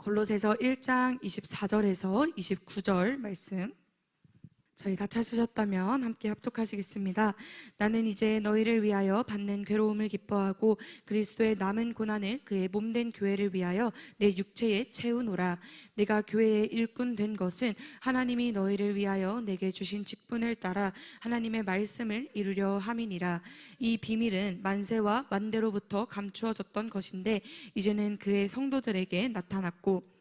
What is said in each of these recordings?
골로새서 1장 24절에서 29절 말씀, 저희 다 찾으셨다면 함께 합독하시겠습니다. 나는 이제 너희를 위하여 받는 괴로움을 기뻐하고 그리스도의 남은 고난을 그의 몸된 교회를 위하여 내 육체에 채우노라. 내가 교회의 일꾼 된 것은 하나님이 너희를 위하여 내게 주신 직분을 따라 하나님의 말씀을 이루려 함이니라. 이 비밀은 만세와 만대로부터 감추어졌던 것인데 이제는 그의 성도들에게 나타났고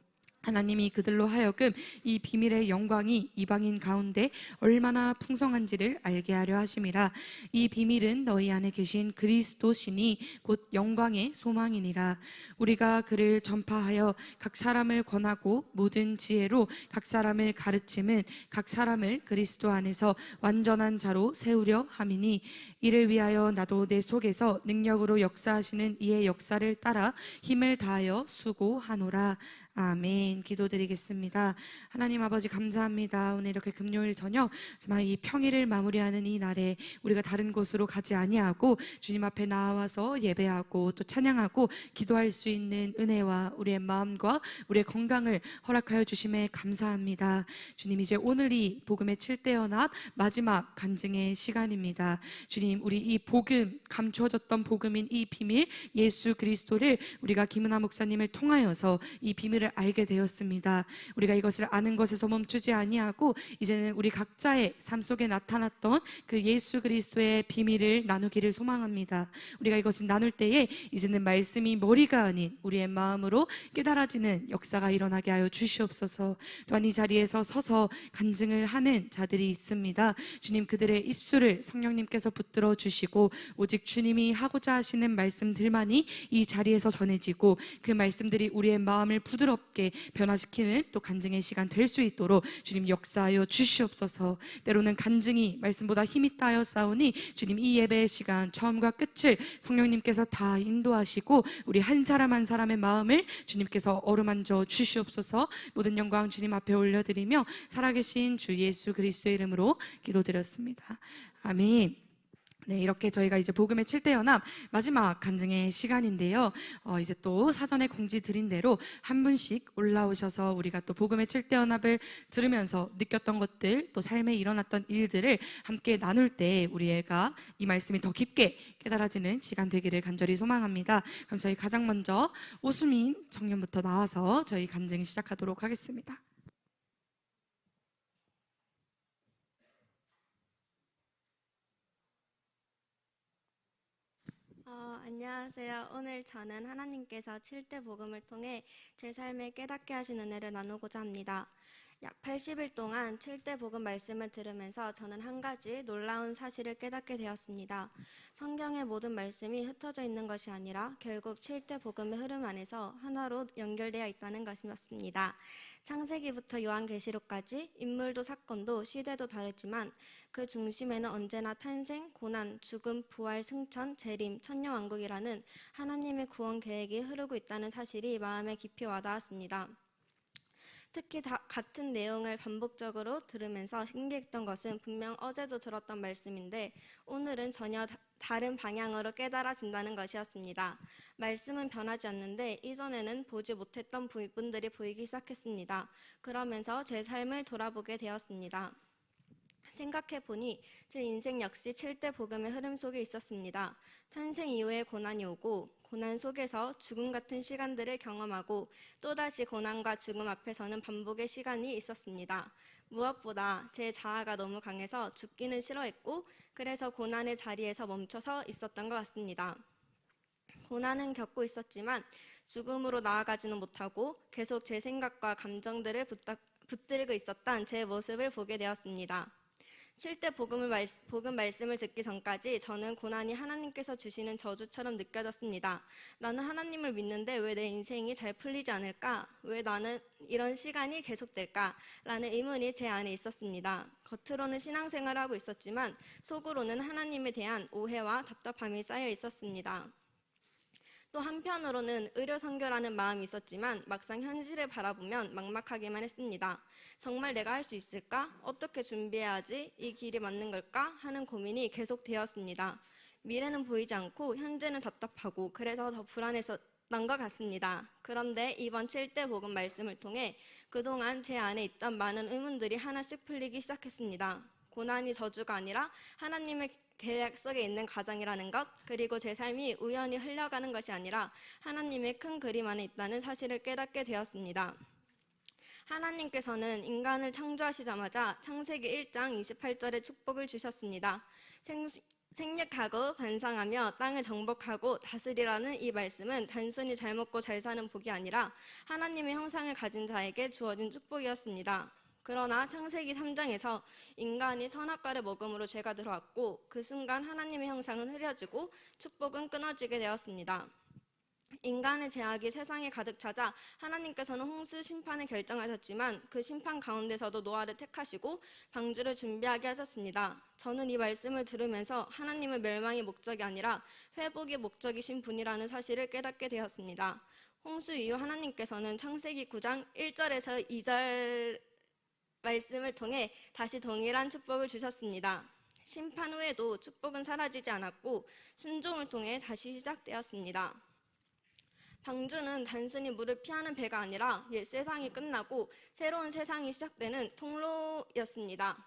하나님이 그들로 하여금 이 비밀의 영광이 이방인 가운데 얼마나 풍성한지를 알게 하려 하심이라. 이 비밀은 너희 안에 계신 그리스도시니 곧 영광의 소망이니라. 우리가 그를 전파하여 각 사람을 권하고 모든 지혜로 각 사람을 가르침은 각 사람을 그리스도 안에서 완전한 자로 세우려 함이니 이를 위하여 나도 내 속에서 능력으로 역사하시는 이의 역사를 따라 힘을 다하여 수고하노라. 아멘. 기도드리겠습니다. 하나님 아버지 감사합니다. 오늘 이렇게 금요일 저녁 정말 이 평일을 마무리하는 이 날에 우리가 다른 곳으로 가지 아니하고 주님 앞에 나와서 예배하고 또 찬양하고 기도할 수 있는 은혜와 우리의 마음과 우리의 건강을 허락하여 주심에 감사합니다. 주님, 이제 오늘이 복음의 7대 연합 마지막 간증의 시간입니다. 주님, 우리 이 복음, 감추어졌던 복음인 이 비밀 예수 그리스도를 우리가 김은하 목사님을 통하여서 이 비밀을 알게 되었습니다. 우리가 이것을 아는 것에서 멈추지 아니하고 이제는 우리 각자의 삶 속에 나타났던 그 예수 그리스도의 비밀을 나누기를 소망합니다. 우리가 이것을 나눌 때에 이제는 말씀이 머리가 아닌 우리의 마음으로 깨달아지는 역사가 일어나게 하여 주시옵소서. 또한 이 자리에서 서서 간증을 하는 자들이 있습니다. 주님, 그들의 입술을 성령님께서 붙들어 주시고 오직 주님이 하고자 하시는 말씀들만이 이 자리에서 전해지고 그 말씀들이 우리의 마음을 부드럽게 변화시키는 또 간증의 시간 될 수 있도록 주님 역사하여 주시옵소서. 때로는 간증이 말씀보다 힘있다 하여 싸우니 주님, 이 예배의 시간 처음과 끝을 성령님께서 다 인도하시고 우리 한 사람 한 사람의 마음을 주님께서 어루만져 주시옵소서. 모든 영광 주님 앞에 올려드리며 살아계신 주 예수 그리스도의 이름으로 기도드렸습니다. 아멘. 네, 이렇게 저희가 이제 복음의 7대 연합 마지막 간증의 시간인데요. 이제 또 사전에 공지 드린 대로 한 분씩 올라오셔서 우리가 또 복음의 7대 연합을 들으면서 느꼈던 것들, 또 삶에 일어났던 일들을 함께 나눌 때 우리가 이 말씀이 더 깊게 깨달아지는 시간 되기를 간절히 소망합니다. 그럼 저희 가장 먼저 오수민 청년부터 나와서 저희 간증 시작하도록 하겠습니다. 안녕하세요. 오늘 저는 하나님께서 7대 복음을 통해 제 삶에 깨닫게 하신 은혜를 나누고자 합니다. 약 80일 동안 7대 복음 말씀을 들으면서 저는 한 가지 놀라운 사실을 깨닫게 되었습니다. 성경의 모든 말씀이 흩어져 있는 것이 아니라 결국 7대 복음의 흐름 안에서 하나로 연결되어 있다는 것이었습니다. 창세기부터 요한계시록까지 인물도 사건도 시대도 다르지만 그 중심에는 언제나 탄생, 고난, 죽음, 부활, 승천, 재림, 천녀왕국이라는 하나님의 구원 계획이 흐르고 있다는 사실이 마음에 깊이 와닿았습니다. 특히 같은 내용을 반복적으로 들으면서 신기했던 것은 분명 어제도 들었던 말씀인데 오늘은 전혀 다른 방향으로 깨달아진다는 것이었습니다. 말씀은 변하지 않는데 이전에는 보지 못했던 부분들이 보이기 시작했습니다. 그러면서 제 삶을 돌아보게 되었습니다. 생각해보니 제 인생 역시 7대 복음의 흐름 속에 있었습니다. 탄생 이후에 고난이 오고 고난 속에서 죽음 같은 시간들을 경험하고 또다시 고난과 죽음 앞에서는 반복의 시간이 있었습니다. 무엇보다 제 자아가 너무 강해서 죽기는 싫어했고 그래서 고난의 자리에서 멈춰서 있었던 것 같습니다. 고난은 겪고 있었지만 죽음으로 나아가지는 못하고 계속 제 생각과 감정들을 붙들고 있었던 제 모습을 보게 되었습니다. 7대 복음 말씀을 듣기 전까지 저는 고난이 하나님께서 주시는 저주처럼 느껴졌습니다. 나는 하나님을 믿는데 왜 내 인생이 잘 풀리지 않을까? 왜 나는 이런 시간이 계속될까? 라는 의문이 제 안에 있었습니다. 겉으로는 신앙생활을 하고 있었지만 속으로는 하나님에 대한 오해와 답답함이 쌓여 있었습니다. 또 한편으로는 의료 선교라는 마음이 있었지만 막상 현실을 바라보면 막막하기만 했습니다. 정말 내가 할 수 있을까? 어떻게 준비해야지? 이 길이 맞는 걸까? 하는 고민이 계속되었습니다. 미래는 보이지 않고 현재는 답답하고 그래서 더 것 같습니다. 그런데 이번 7대 복음 말씀을 통해 그동안 제 안에 있던 많은 의문들이 하나씩 풀리기 시작했습니다. 고난이 저주가 아니라 하나님의 계약 속에 있는 과정이라는 것, 그리고 제 삶이 우연히 흘러가는 것이 아니라 하나님의 큰 그림 안에 있다는 사실을 깨닫게 되었습니다. 하나님께서는 인간을 창조하시자마자 창세기 1장 28절에 축복을 주셨습니다. 생육하고 번성하며 땅을 정복하고 다스리라는 이 말씀은 단순히 잘 먹고 잘 사는 복이 아니라 하나님의 형상을 가진 자에게 주어진 축복이었습니다. 그러나 창세기 3장에서 인간이 선악과를 먹음으로 죄가 들어왔고 그 순간 하나님의 형상은 흐려지고 축복은 끊어지게 되었습니다. 인간의 죄악이 세상에 가득 차자 하나님께서는 홍수 심판을 결정하셨지만 그 심판 가운데서도 노아를 택하시고 방주를 준비하게 하셨습니다. 저는 이 말씀을 들으면서 하나님의 멸망이 목적이 아니라 회복이 목적이신 분이라는 사실을 깨닫게 되었습니다. 홍수 이후 하나님께서는 창세기 9장 1절에서 2절 말씀을 통해 다시 동일한 축복을 주셨습니다. 심판 후에도 축복은 사라지지 않았고 순종을 통해 다시 시작되었습니다. 방주는 단순히 물을 피하는 배가 아니라 옛 세상이 끝나고 새로운 세상이 시작되는 통로였습니다.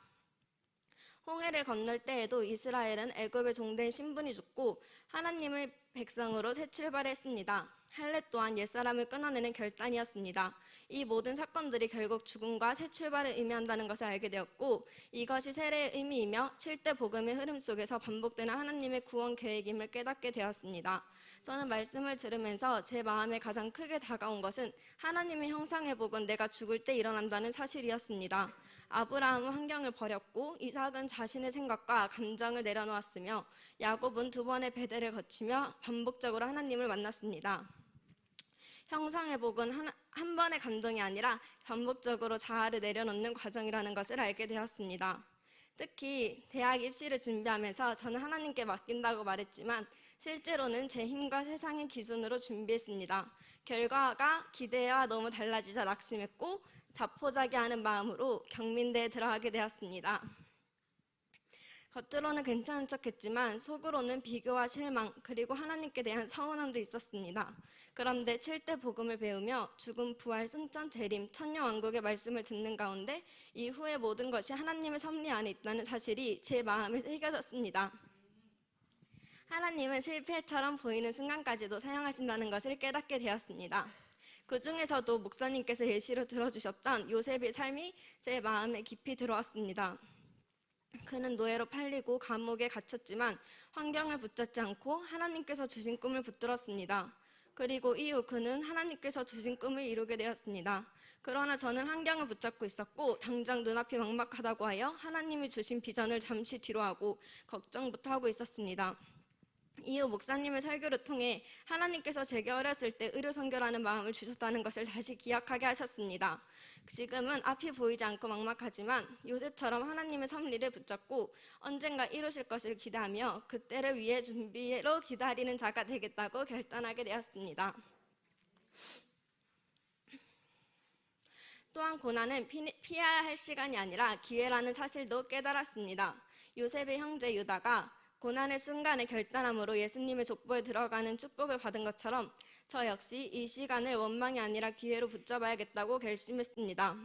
홍해를 건널 때에도 이스라엘은 애굽의 종된 신분이 죽고 하나님의 백성으로 새 출발했습니다. 할례 또한 옛사람을 끊어내는 결단이었습니다. 이 모든 사건들이 결국 죽음과 새 출발을 의미한다는 것을 알게 되었고 이것이 세례의 의미이며 7대 복음의 흐름 속에서 반복되는 하나님의 구원 계획임을 깨닫게 되었습니다. 저는 말씀을 들으면서 제 마음에 가장 크게 다가온 것은 하나님의 형상의 복은 내가 죽을 때 일어난다는 사실이었습니다. 아브라함은 환경을 버렸고 이삭은 자신의 생각과 감정을 내려놓았으며 야곱은 2번의 배대를 거치며 반복적으로 하나님을 만났습니다. 형상의 복은 한 번의 감동이 아니라 반복적으로 자아를 내려놓는 과정이라는 것을 알게 되었습니다. 특히 대학 입시를 준비하면서 저는 하나님께 맡긴다고 말했지만 실제로는 제 힘과 세상의 기준으로 준비했습니다. 결과가 기대와 너무 달라지자 낙심했고 자포자기하는 마음으로 경민대에 들어가게 되었습니다. 겉으로는 괜찮은 척했지만 속으로는 비교와 실망 그리고 하나님께 대한 서운함도 있었습니다. 그런데 7대 복음을 배우며 죽음, 부활, 승천, 재림, 천녀왕국의 말씀을 듣는 가운데 이후의 모든 것이 하나님의 섭리 안에 있다는 사실이 제 마음에 새겨졌습니다. 하나님은 실패처럼 보이는 순간까지도 사용하신다는 것을 깨닫게 되었습니다. 그 중에서도 목사님께서 예시로 들어주셨던 요셉의 삶이 제 마음에 깊이 들어왔습니다. 그는 노예로 팔리고 감옥에 갇혔지만 환경을 붙잡지 않고 하나님께서 주신 꿈을 붙들었습니다. 그리고 이후 그는 하나님께서 주신 꿈을 이루게 되었습니다. 그러나 저는 환경을 붙잡고 있었고 당장 눈앞이 막막하다고 하여 하나님이 주신 비전을 잠시 뒤로하고 걱정부터 하고 있었습니다. 이후 목사님의 설교를 통해 하나님께서 제게 어렸을 때 의료선교라는 마음을 주셨다는 것을 다시 기억하게 하셨습니다. 지금은 앞이 보이지 않고 막막하지만 요셉처럼 하나님의 섭리를 붙잡고 언젠가 이루실 것을 기대하며 그때를 위해 준비로 기다리는 자가 되겠다고 결단하게 되었습니다. 또한 고난은 피해야 할 시간이 아니라 기회라는 사실도 깨달았습니다. 요셉의 형제 유다가 고난의 순간에 결단함으로 예수님의 족보에 들어가는 축복을 받은 것처럼 저 역시 이 시간을 원망이 아니라 기회로 붙잡아야겠다고 결심했습니다.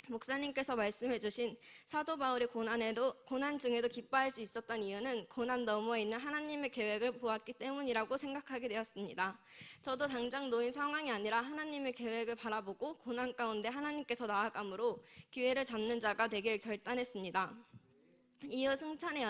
목사님께서 말씀해 주신 사도 바울이 고난 중에도 기뻐할 수 있었던 이유는 고난 너머에 있는 하나님의 계획을 보았기 때문이라고 생각하게 되었습니다. 저도 당장 놓인 상황이 아니라 하나님의 계획을 바라보고 고난 가운데 하나님께 더 나아감으로 기회를 잡는 자가 되길 결단했습니다. 이후 승천의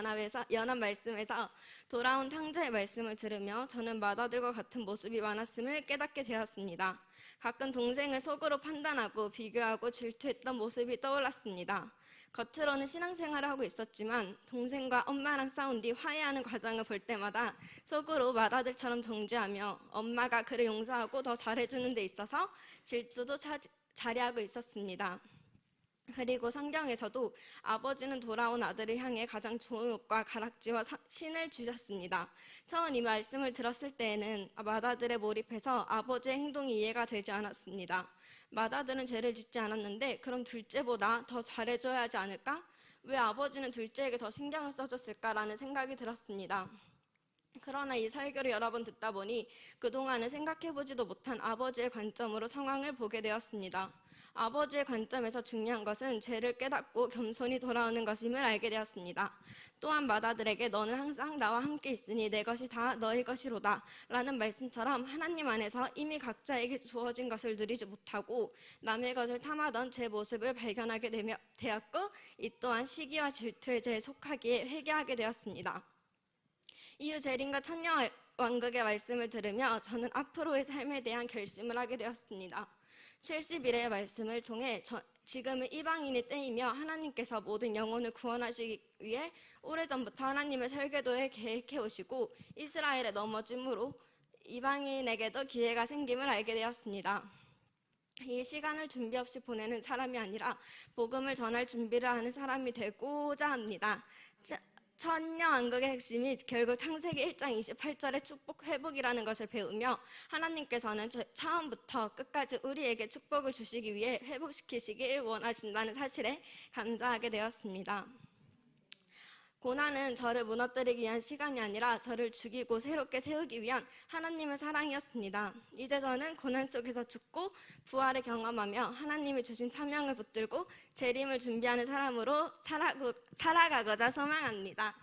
연합 말씀에서 돌아온 탕자의 말씀을 들으며 저는 맏아들과 같은 모습이 많았음을 깨닫게 되었습니다. 가끔 동생을 속으로 판단하고 비교하고 질투했던 모습이 떠올랐습니다. 겉으로는 신앙생활을 하고 있었지만 동생과 엄마랑 싸운 뒤 화해하는 과정을 볼 때마다 속으로 맏아들처럼 정죄하며 엄마가 그를 용서하고 더 잘해주는 데 있어서 질투도 자리하고 있었습니다. 그리고 성경에서도 아버지는 돌아온 아들을 향해 가장 좋은 옷과 가락지와 신을 주셨습니다. 처음 이 말씀을 들었을 때에는 맏아들에 몰입해서 아버지의 행동이 이해가 되지 않았습니다. 맏아들은 죄를 짓지 않았는데 그럼 둘째보다 더 잘해줘야 하지 않을까? 왜 아버지는 둘째에게 더 신경을 써줬을까라는 생각이 들었습니다. 그러나 이 설교를 여러 번 듣다 보니 그동안은 생각해보지도 못한 아버지의 관점으로 상황을 보게 되었습니다. 아버지의 관점에서 중요한 것은 죄를 깨닫고 겸손히 돌아오는 것임을 알게 되었습니다. 또한 마다들에게 너는 항상 나와 함께 있으니 내 것이 다 너의 것이로다 라는 말씀처럼 하나님 안에서 이미 각자에게 주어진 것을 누리지 못하고 남의 것을 탐하던 제 모습을 발견하게 되었고, 이 또한 시기와 질투의 죄에 속하기에 회개하게 되었습니다. 이후 재림과 천년 왕국의 말씀을 들으며 저는 앞으로의 삶에 대한 결심을 하게 되었습니다. 70일의 말씀을 통해 지금은 이방인의 때이며 하나님께서 모든 영혼을 구원하시기 위해 오래전부터 하나님의 설계도에 계획해 오시고 이스라엘의 넘어짐으로 이방인에게도 기회가 생김을 알게 되었습니다. 이 시간을 준비 없이 보내는 사람이 아니라 복음을 전할 준비를 하는 사람이 되고자 합니다. 천년왕국의 핵심이 결국 창세기 1장 28절의 축복 회복이라는 것을 배우며 하나님께서는 처음부터 끝까지 우리에게 축복을 주시기 위해 회복시키시길 원하신다는 사실에 감사하게 되었습니다. 고난은 저를 무너뜨리기 위한 시간이 아니라 저를 죽이고 새롭게 세우기 위한 하나님의 사랑이었습니다. 이제 저는 고난 속에서 죽고 부활을 경험하며 하나님이 주신 사명을 붙들고 재림을 준비하는 사람으로 살아가고자 소망합니다.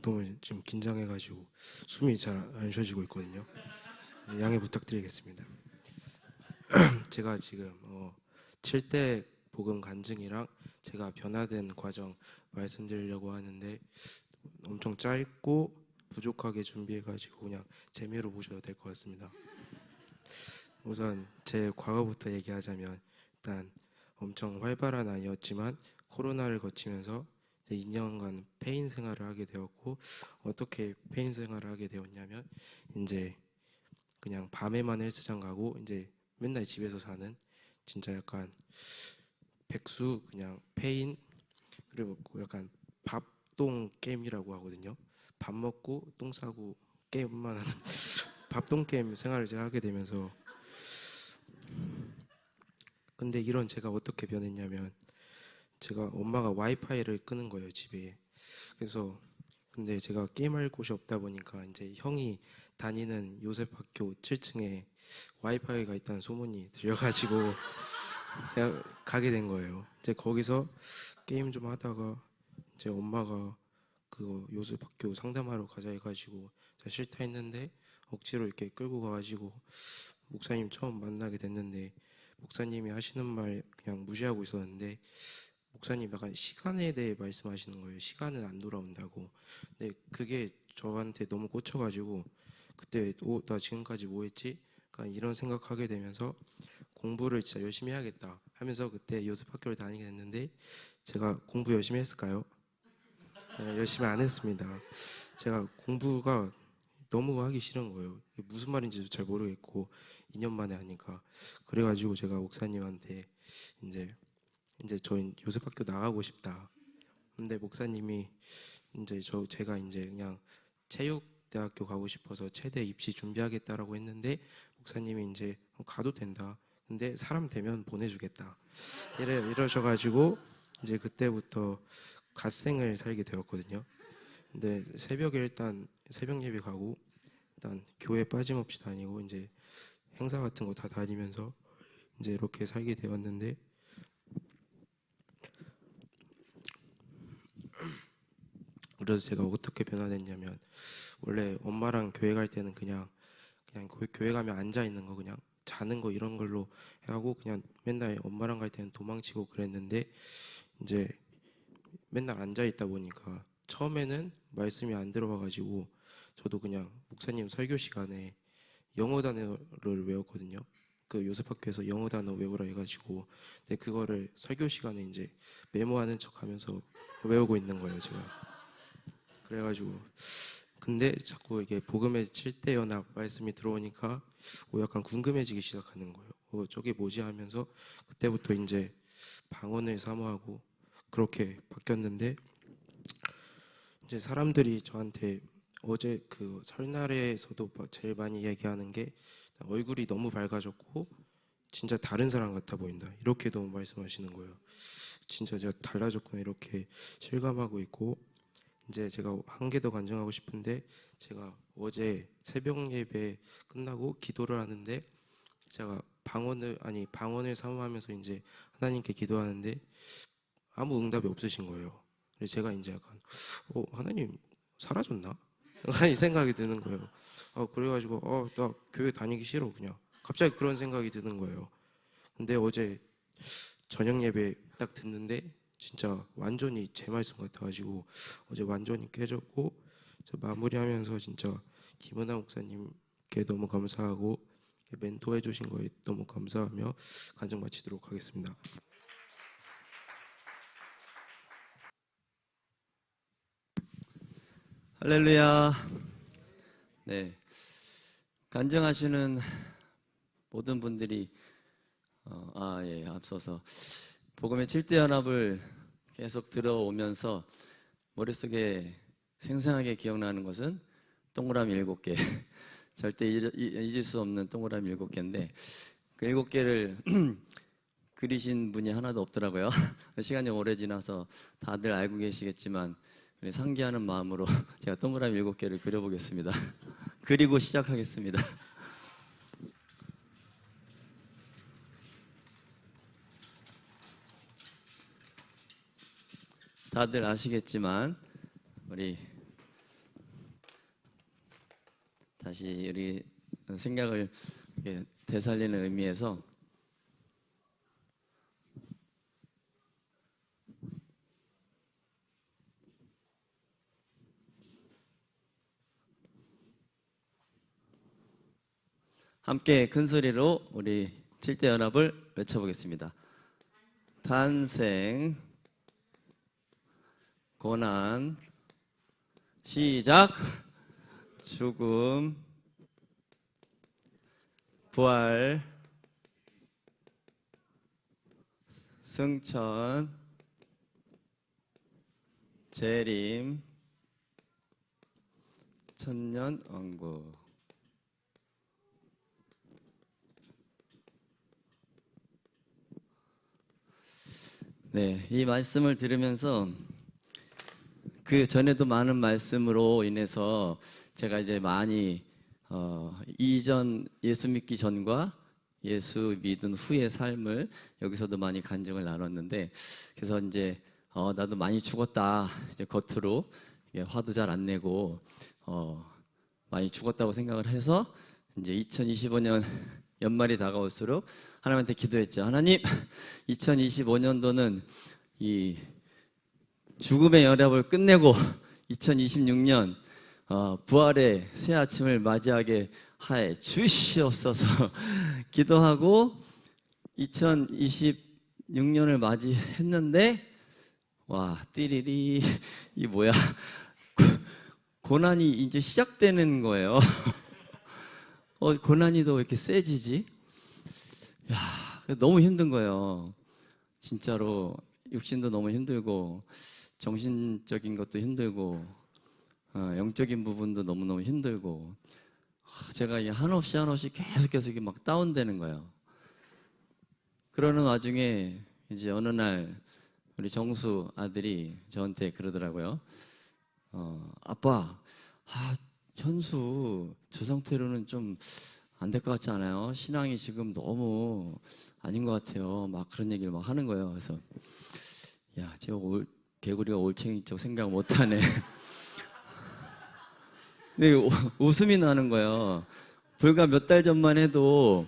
너무 지금 긴장해가지고 숨이 잘 안 쉬어지고 있거든요. 양해 부탁드리겠습니다. 제가 지금 7대 복음 간증이랑 제가 변화된 과정 말씀드리려고 하는데 엄청 짧고 부족하게 준비해가지고 그냥 재미로 보셔도 될 것 같습니다. 우선 제 과거부터 얘기하자면 일단 엄청 활발한 아이였지만 코로나를 거치면서 2년간 폐인 생활을 하게 되었고, 어떻게 폐인 생활을 하게 되었냐면 이제 그냥 밤에만 헬스장 가고 이제 맨날 집에서 사는 진짜 약간 백수 그냥 폐인, 그리고 약간 밥똥 게임이라고 하거든요. 밥 먹고 똥 싸고 게임만 하는 밥똥 게임 생활을 제가 하게 되면서, 근데 이런 제가 어떻게 변했냐면 제가 엄마가 와이파이를 끄는 거예요, 집에. 그래서 근데 제가 게임할 곳이 없다 보니까 이제 형이 다니는 요셉학교 7층에 와이파이가 있다는 소문이 들려가지고 제가 가게 된 거예요. 이제 거기서 게임 좀 하다가 이제 엄마가 그거 요셉학교 상담하러 가자 해가지고 제가 싫다 했는데 억지로 이렇게 끌고 가가지고 목사님 처음 만나게 됐는데, 목사님이 하시는 말 그냥 무시하고 있었는데 목사님 약간 시간에 대해 말씀하시는 거예요. 시간은 안 돌아온다고. 근데 그게 저한테 너무 꽂혀가지고 그때 나 지금까지 뭐 했지? 그러니까 이런 생각하게 되면서 공부를 진짜 열심히 해야겠다 하면서 그때 요셉학교를 다니게 됐는데, 제가 공부 열심히 했을까요? 네, 열심히 안 했습니다. 제가 공부가 너무 하기 싫은 거예요. 무슨 말인지도 잘 모르겠고 2년 만에 하니까. 그래가지고 제가 목사님한테 이제 저 요셉학교 나가고 싶다. 근데 목사님이 이제 제가 이제 그냥 체육대학교 가고 싶어서 체대 입시 준비하겠다라고 했는데, 목사님이 이제 가도 된다. 근데 사람 되면 보내주겠다. 이러셔가지고 이제 그때부터 갓생을 살게 되었거든요. 근데 새벽에 일단 새벽 예배 가고 일단 교회 빠짐없이 다니고 이제 행사 같은 거 다 다니면서 이제 이렇게 살게 되었는데, 그래서 제가 어떻게 변화됐냐면 원래 엄마랑 교회 갈 때는 그냥 교회 가면 앉아 있는 거 그냥 자는 거 이런 걸로 하고 그냥 맨날 엄마랑 갈 때는 도망치고 그랬는데, 이제 맨날 앉아 있다 보니까 처음에는 말씀이 안 들어와가지고 저도 그냥 목사님 설교 시간에 영어 단어를 외웠거든요. 그 요셉학교에서 영어 단어 외우라 해가지고, 근데 그거를 설교 시간에 이제 메모하는 척하면서 외우고 있는 거예요, 제가. 그래가지고 근데 자꾸 이게 복음의 7대 연합 말씀이 들어오니까 약간 궁금해지기 시작하는 거예요. 저게 뭐지 하면서 그때부터 이제 방언을 사모하고 그렇게 바뀌었는데, 이제 사람들이 저한테 어제 그 설날에서도 제일 많이 얘기하는 게 얼굴이 너무 밝아졌고 진짜 다른 사람 같아 보인다. 이렇게 너무 말씀하시는 거예요. 진짜 제가 달라졌구나 이렇게 실감하고 있고, 이제 제가 한 개 더 간증하고 싶은데, 제가 어제 새벽 예배 끝나고 기도를 하는데 제가 방언을 사모하면서 이제 하나님께 기도하는데 아무 응답이 없으신 거예요. 그래서 제가 이제 약간 하나님 사라졌나? 약간 이 생각이 드는 거예요. 그래가지고 나 교회 다니기 싫어 그냥. 갑자기 그런 생각이 드는 거예요. 근데 어제 저녁 예배 딱 듣는데 진짜 완전히 제 말씀 같아가지고 어제 완전히 깨졌고, 저 마무리하면서 진짜 김은하 목사님께 너무 감사하고 멘토해 주신 거에 너무 감사하며 간증 마치도록 하겠습니다. 할렐루야. 네, 간증하시는 모든 분들이 앞서서 복음의 7대 연합을 계속 들어오면서 머릿속에 생생하게 기억나는 것은 동그라미 7개 절대 잊을 수 없는 동그라미 7개인데 그 7개를 그리신 분이 하나도 없더라고요. 시간이 오래 지나서 다들 알고 계시겠지만 상기하는 마음으로 제가 동그라미 7개를 그려보겠습니다. 그리고 시작하겠습니다. 다들 아시겠지만 우리 다시 우리 생각을 이렇게 되살리는 의미에서 함께 큰 소리로 우리 7대 연합을 외쳐보겠습니다. 탄생, 고난, 시작, 죽음, 부활, 승천, 재림, 천년왕국. 네, 이 말씀을 들으면서 그 전에도 많은 말씀으로 인해서 제가 이제 많이 이전 예수 믿기 전과 예수 믿은 후의 삶을 여기서도 많이 간증을 나눴는데, 그래서 이제 나도 많이 죽었다. 이제 겉으로 화도 잘 안 내고 많이 죽었다고 생각을 해서 이제 2025년 연말이 다가올수록 하나님한테 기도했죠. 하나님, 2025년도는 이 죽음의 연합을 끝내고 2026년 부활의 새 아침을 맞이하게 하여 주시옵소서 기도하고 2026년을 맞이했는데, 와, 띠리리, 이 뭐야, 고난이 이제 시작되는 거예요. 고난이 더 왜 이렇게 세지지? 야, 너무 힘든 거예요. 진짜로 육신도 너무 힘들고 정신적인 것도 힘들고 영적인 부분도 너무너무 힘들고, 제가 한없이 계속해서 막 다운되는 거예요. 그러는 와중에 이제 어느 날 우리 정수 아들이 저한테 그러더라고요. 아빠, 현수 저 상태로는 좀 안 될 것 같지 않아요? 신앙이 지금 너무 아닌 것 같아요. 막 그런 얘기를 막 하는 거예요. 그래서 야, 저 개구리가 올챙이 쪽 생각 못하네. 근데 웃음이 나는 거예요. 불과 몇 달 전만 해도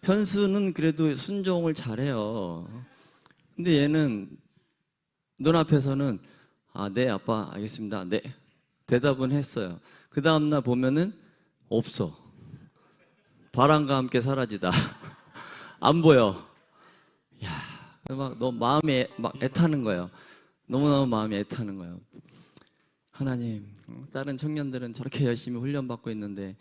현수는 그래도 순종을 잘해요. 근데 얘는 눈앞에서는 네 아빠 알겠습니다. 네 대답은 했어요. 그 다음날 보면은 없어. 바람과 함께 사라지다. 안 보여. 야, 막 너무 마음이 막 애타는 거예요. 너무너무 마음이 애타는 거예요. 하나님, 다른 청년들은 저렇게 열심히 훈련받고 있는데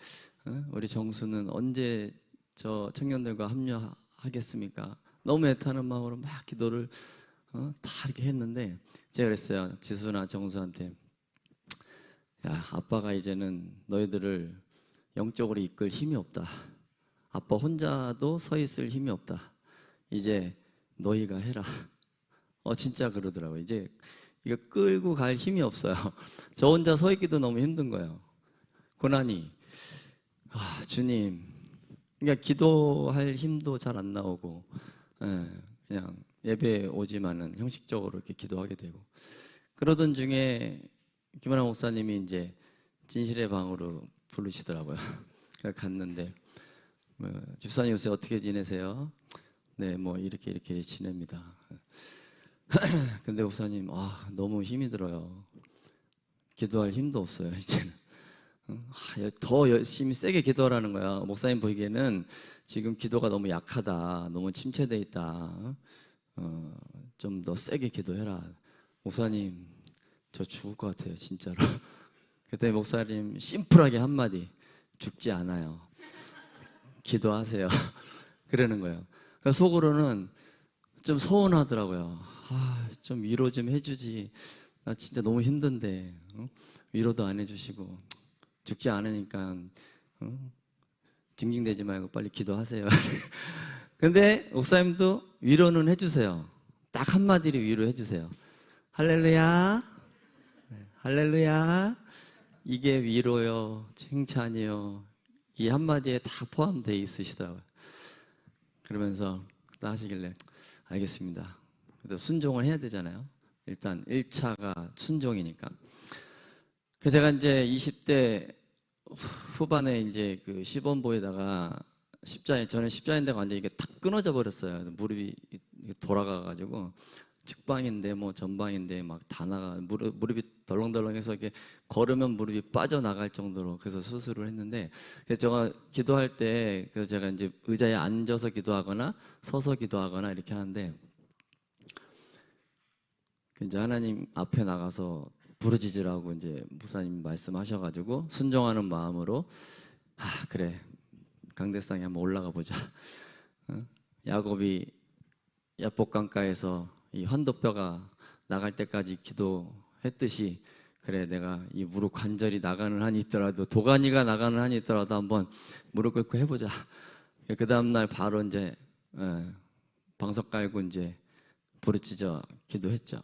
우리 정수는 언제 저 청년들과 합류하겠습니까? 너무 애타는 마음으로 막 기도를 다 이렇게 했는데, 제가 그랬어요. 지수나 정수한테, 야, 아빠가 이제는 너희들을 영적으로 이끌 힘이 없다. 아빠 혼자도 서 있을 힘이 없다. 이제 너희가 해라. 진짜 그러더라고요. 이제 이거 끌고 갈 힘이 없어요. 저 혼자 서 있기도 너무 힘든 거예요. 고난이 주님, 그러니까 기도할 힘도 잘 안 나오고, 그냥 예배 오지만은 형식적으로 이렇게 기도하게 되고, 그러던 중에 김은하 목사님이 이제 진실의 방으로 부르시더라고요. 그래서 갔는데, 집사님 요새 어떻게 지내세요? 네, 뭐 이렇게 지냅니다. 근데 목사님, 너무 힘이 들어요. 기도할 힘도 없어요, 이제는. 더 열심히 세게 기도하라는 거야. 목사님 보기에는 지금 기도가 너무 약하다, 너무 침체돼 있다. 좀 더 세게 기도해라. 목사님, 저 죽을 것 같아요, 진짜로. 그때 목사님 심플하게 한마디, 죽지 않아요. 기도하세요. 그러는 거예요. 그래서 속으로는 좀 서운하더라고요. 좀 위로 좀 해주지. 나 진짜 너무 힘든데 위로도 안 해주시고 죽지 않으니까 징징대지 말고 빨리 기도하세요. 근데 목사님도 위로는 해주세요. 딱 한마디로 위로해 주세요. 할렐루야, 할렐루야. 이게 위로요, 칭찬이요, 이 한마디에 다 포함되어 있으시더라고요. 그러면서 딱 하시길래 알겠습니다. 그래서 순종을 해야 되잖아요. 일단 1차가 순종이니까. 그래서 제가 이제 20대 후반에 이제 그 시범보에다가 저는 십자인대가 완전히 이게 탁 끊어져 버렸어요. 무릎이 돌아가가지고 측방인데 뭐 전방인데 막 다 나가, 무릎이 덜렁덜렁해서 이렇게 걸으면 무릎이 빠져나갈 정도로 그래서 수술을 했는데, 그래서 제가 기도할 때 그래서 제가 이제 의자에 앉아서 기도하거나 서서 기도하거나 이렇게 하는데, 이제 하나님 앞에 나가서 부르짖으라고 이제 목사님 말씀하셔가지고 순종하는 마음으로 그래, 강대상에 한번 올라가 보자. 야곱이 야복강가에서 이 환도뼈가 나갈 때까지 기도했듯이, 그래, 내가 이 무릎 관절이 나가는 한이 있더라도, 도가니가 나가는 한이 있더라도 한번 무릎 꿇고 해보자. 그 다음날 바로 이제 방석 깔고 이제 부르짖어 기도했죠.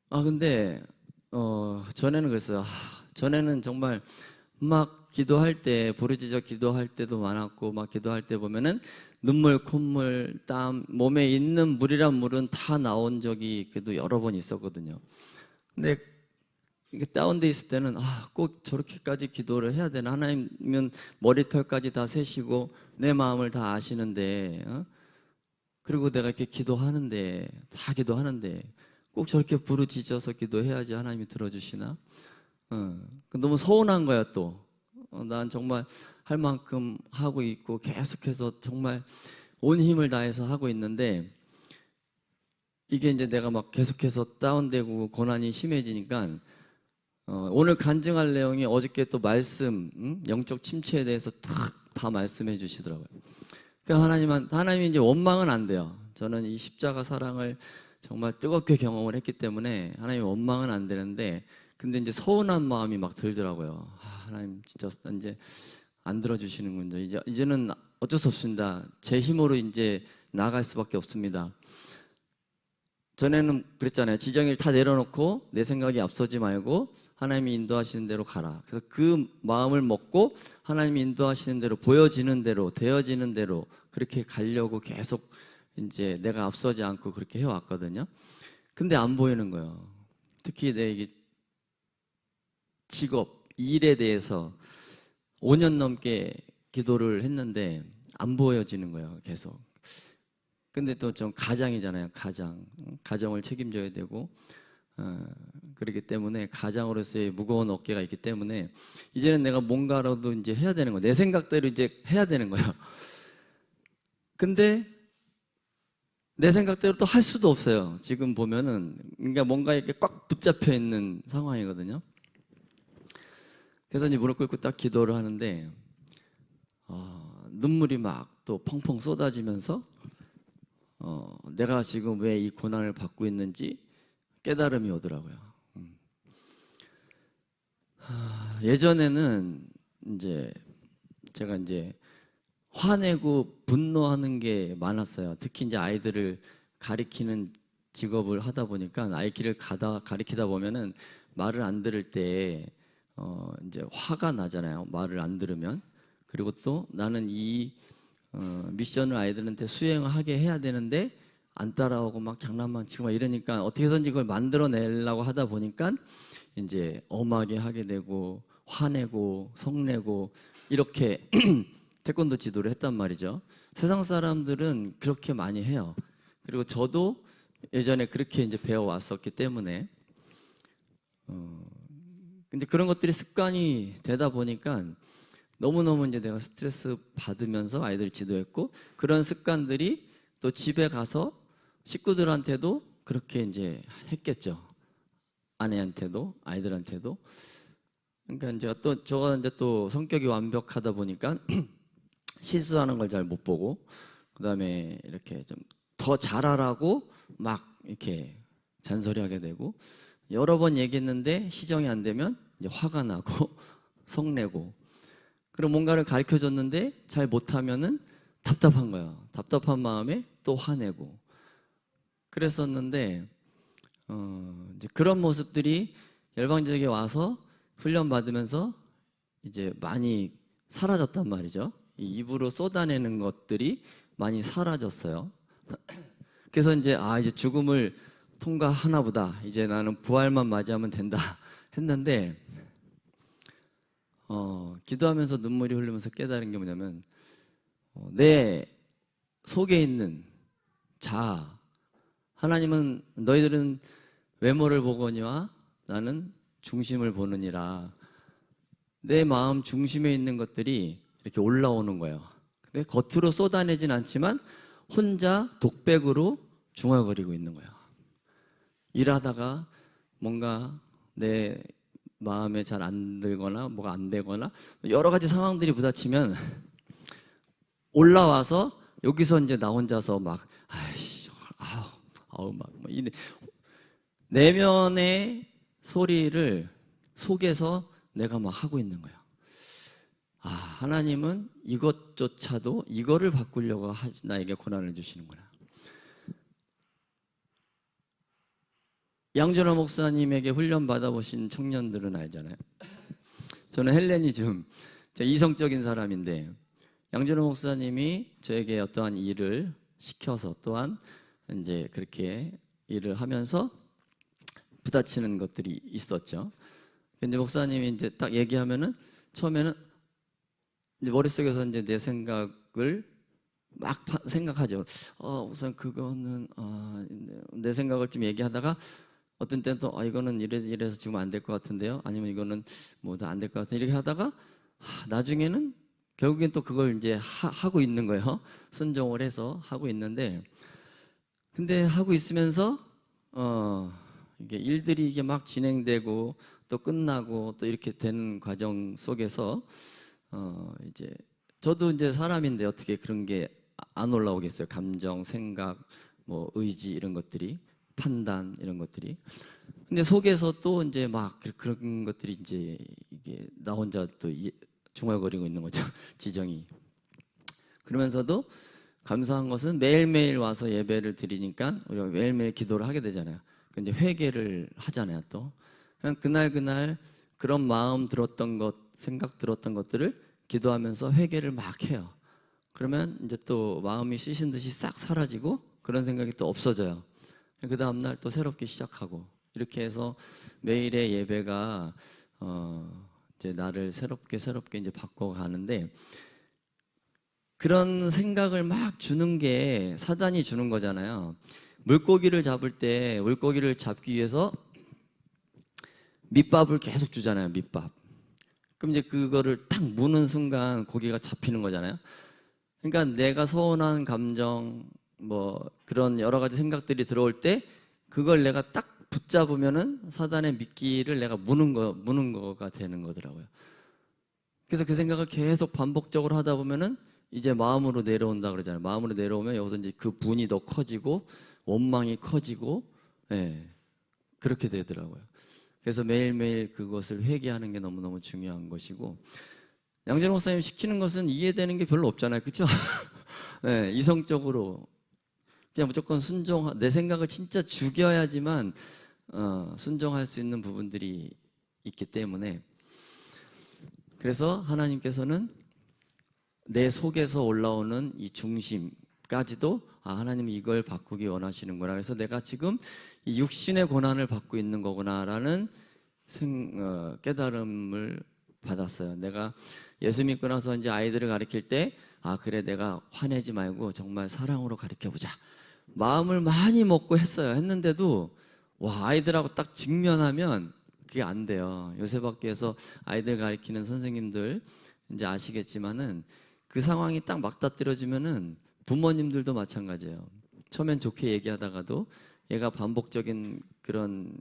근데 전에는 그랬어요. 전에는 정말 막 기도할 때, 부르짖어 기도할 때도 많았고, 막 기도할 때 보면은 눈물, 콧물, 땀, 몸에 있는 물이란 물은 다 나온 적이 그래도 여러 번 있었거든요. 근데 이게 다운돼 있을 때는 꼭 저렇게까지 기도를 해야 되나? 하나님은 머리털까지 다 세시고 내 마음을 다 아시는데, 그리고 내가 이렇게 기도하는데, 다 기도하는데 꼭 저렇게 부르짖어서 기도해야지 하나님이 들어주시나? 너무 서운한 거야 또. 난 정말 할 만큼 하고 있고 계속해서 정말 온 힘을 다해서 하고 있는데, 이게 이제 내가 막 계속해서 다운되고 고난이 심해지니까 오늘 간증할 내용이 어저께 또 말씀, 영적 침체에 대해서 다 말씀해 주시더라고요. 그러니까 하나님이 이제 원망은 안 돼요. 저는 이 십자가 사랑을 정말 뜨겁게 경험을 했기 때문에 하나님 원망은 안 되는데, 근데 이제 서운한 마음이 막 들더라고요. 하나님 진짜 이제 안 들어주시는군요. 이제는 어쩔 수 없습니다. 제 힘으로 이제 나아갈 수밖에 없습니다. 전에는 그랬잖아요. 지정일 다 내려놓고 내 생각이 앞서지 말고 하나님이 인도하시는 대로 가라. 그래서 그 마음을 먹고 하나님이 인도하시는 대로, 보여지는 대로, 되어지는 대로 그렇게 가려고 계속 이제 내가 앞서지 않고 그렇게 해왔거든요. 근데 안 보이는 거예요. 특히 내 이게 직업, 일에 대해서 5년 넘게 기도를 했는데 안 보여지는 거예요, 계속. 근데 또 좀 가장이잖아요, 가정을 책임져야 되고, 그렇기 때문에 가장으로서의 무거운 어깨가 있기 때문에 이제는 내가 뭔가라도 이제 해야 되는 거예요. 내 생각대로 이제 해야 되는 거예요. 근데 내 생각대로 또 할 수도 없어요. 지금 보면은, 그러니까 뭔가 이렇게 꽉 붙잡혀 있는 상황이거든요. 그래서 이제 무릎 꿇고 딱 기도를 하는데 눈물이 막 또 펑펑 쏟아지면서 내가 지금 왜 이 고난을 받고 있는지 깨달음이 오더라고요. 예전에는 이제 제가 이제 화내고 분노하는 게 많았어요. 특히 이제 아이들을 가리키는 직업을 하다 보니까 아이들을 가리키다 보면은 말을 안 들을 때 이제 화가 나잖아요. 말을 안 들으면. 그리고 또 나는 이 미션을 아이들한테 수행하게 해야 되는데 안 따라오고 막 장난만 치고 막 이러니까 어떻게든지 그걸 만들어내려고 하다 보니까 이제 엄하게 하게 되고 화내고 성내고 이렇게 태권도 지도를 했단 말이죠. 세상 사람들은 그렇게 많이 해요. 그리고 저도 예전에 그렇게 이제 배워왔었기 때문에 근데 그런 것들이 습관이 되다 보니까 너무너무 이제 내가 스트레스 받으면서 아이들 지도했고 그런 습관들이 또 집에 가서 식구들한테도 그렇게 이제 했겠죠. 아내한테도 아이들한테도. 그러니까 이제 또 저가 이제 또 성격이 완벽하다 보니까 실수하는 걸 잘 못 보고 그다음에 이렇게 좀 더 잘하라고 막 이렇게 잔소리하게 되고 여러 번 얘기했는데 시정이 안 되면 이제 화가 나고 성내고 그리고 뭔가를 가르쳐 줬는데 잘 못하면은 답답한 거예요. 답답한 마음에 또 화내고 그랬었는데 이제 그런 모습들이 열방지역에 와서 훈련 받으면서 이제 많이 사라졌단 말이죠. 이 입으로 쏟아내는 것들이 많이 사라졌어요. 그래서 이제 이제 죽음을 통과하나 보다. 이제 나는 부활만 맞이하면 된다 했는데 기도하면서 눈물이 흐르면서 깨달은 게 뭐냐면 내 속에 있는 자아 하나님은 너희들은 외모를 보거니와 나는 중심을 보느니라. 내 마음 중심에 있는 것들이 이렇게 올라오는 거예요. 근데 겉으로 쏟아내진 않지만 혼자 독백으로 중얼거리고 있는 거예요. 일하다가 뭔가 내 마음에 잘 안 들거나 뭐가 안 되거나 여러 가지 상황들이 부딪히면 올라와서 여기서 이제 나 혼자서 막 막 이래 내면의 소리를 속에서 내가 막 하고 있는 거예요. 하나님은 이것조차도 이거를 바꾸려고 나에게 고난을 주시는구나. 양준호 목사님에게 훈련 받아보신 청년들은 알잖아요. 저는 헬레니즘, 이성적인 사람인데 양준호 목사님이 저에게 어떠한 일을 시켜서 또한 이제 그렇게 일을 하면서 부딪히는 것들이 있었죠. 근데 목사님이 이제 딱 얘기하면은 처음에는 이제 머릿속에서 이제 내 생각을 막 생각하죠. 우선 그거는 내 생각을 좀 얘기하다가 어떤 때는 또 이거는 이래서 지금 안 될 것 같은데요. 아니면 이거는 뭐 안 될 것 같은데 이렇게 하다가 나중에는 결국엔 또 그걸 이제 하고 있는 거예요. 순종을 해서 하고 있는데 근데 하고 있으면서 이게 일들이 이게 막 진행되고 또 끝나고 또 이렇게 되는 과정 속에서 이제 저도 이제 사람인데 어떻게 그런 게 안 올라오겠어요. 감정, 생각, 뭐 의지 이런 것들이 판단 이런 것들이. 근데 속에서 또 이제 막 그런 것들이 이제 이게 나 혼자 또 중얼거리고 있는 거죠. 지정이. 그러면서도 감사한 것은 매일매일 와서 예배를 드리니까 우리가 매일매일 기도를 하게 되잖아요. 근데 회개를 하잖아요. 또 그냥 그날 그런 마음 들었던 것, 생각 들었던 것들을 기도하면서 회개를 막 해요. 그러면 이제 또 마음이 씻은 듯이 싹 사라지고 그런 생각이 또 없어져요. 그 다음날 또 새롭게 시작하고 이렇게 해서 매일의 예배가 이제 나를 새롭게 이제 바꿔가는데 그런 생각을 막 주는 게 사단이 주는 거잖아요. 물고기를 잡을 때 물고기를 잡기 위해서 밑밥을 계속 주잖아요. 밑밥. 그럼 이제 그거를 딱 무는 순간 고기가 잡히는 거잖아요. 그러니까 내가 서운한 감정 뭐 그런 여러 가지 생각들이 들어올 때 그걸 내가 딱 붙잡으면은 사단의 미끼를 내가 무는 거가 되는 거더라고요. 그래서 그 생각을 계속 반복적으로 하다 보면은 이제 마음으로 내려온다 그러잖아요. 마음으로 내려오면 여기서 이제 그 분이 더 커지고 원망이 커지고 그렇게 되더라고요. 그래서 매일매일 그것을 회개하는 게 너무너무 중요한 것이고 양재룡 목사님 시키는 것은 이해되는 게 별로 없잖아요, 그렇죠? 네, 이성적으로 그냥 무조건 내 생각을 진짜 죽여야지만 순종할 수 있는 부분들이 있기 때문에, 그래서 하나님께서는 내 속에서 올라오는 이 중심까지도 하나님이 이걸 바꾸기 원하시는구나. 그래서 내가 지금 이 육신의 고난을 받고 있는 거구나라는 깨달음을 받았어요. 내가 예수 믿고 나서 이제 아이들을 가르칠 때, 그래, 내가 화내지 말고 정말 사랑으로 가르쳐 보자. 마음을 많이 먹고 했는데도 아이들하고 딱 직면하면 그게 안 돼요. 요새밖에서 아이들 가르치는 선생님들 이제 아시겠지만은 그 상황이 딱 맞닥뜨려지면은 부모님들도 마찬가지예요. 처음엔 좋게 얘기하다가도 얘가 반복적인 그런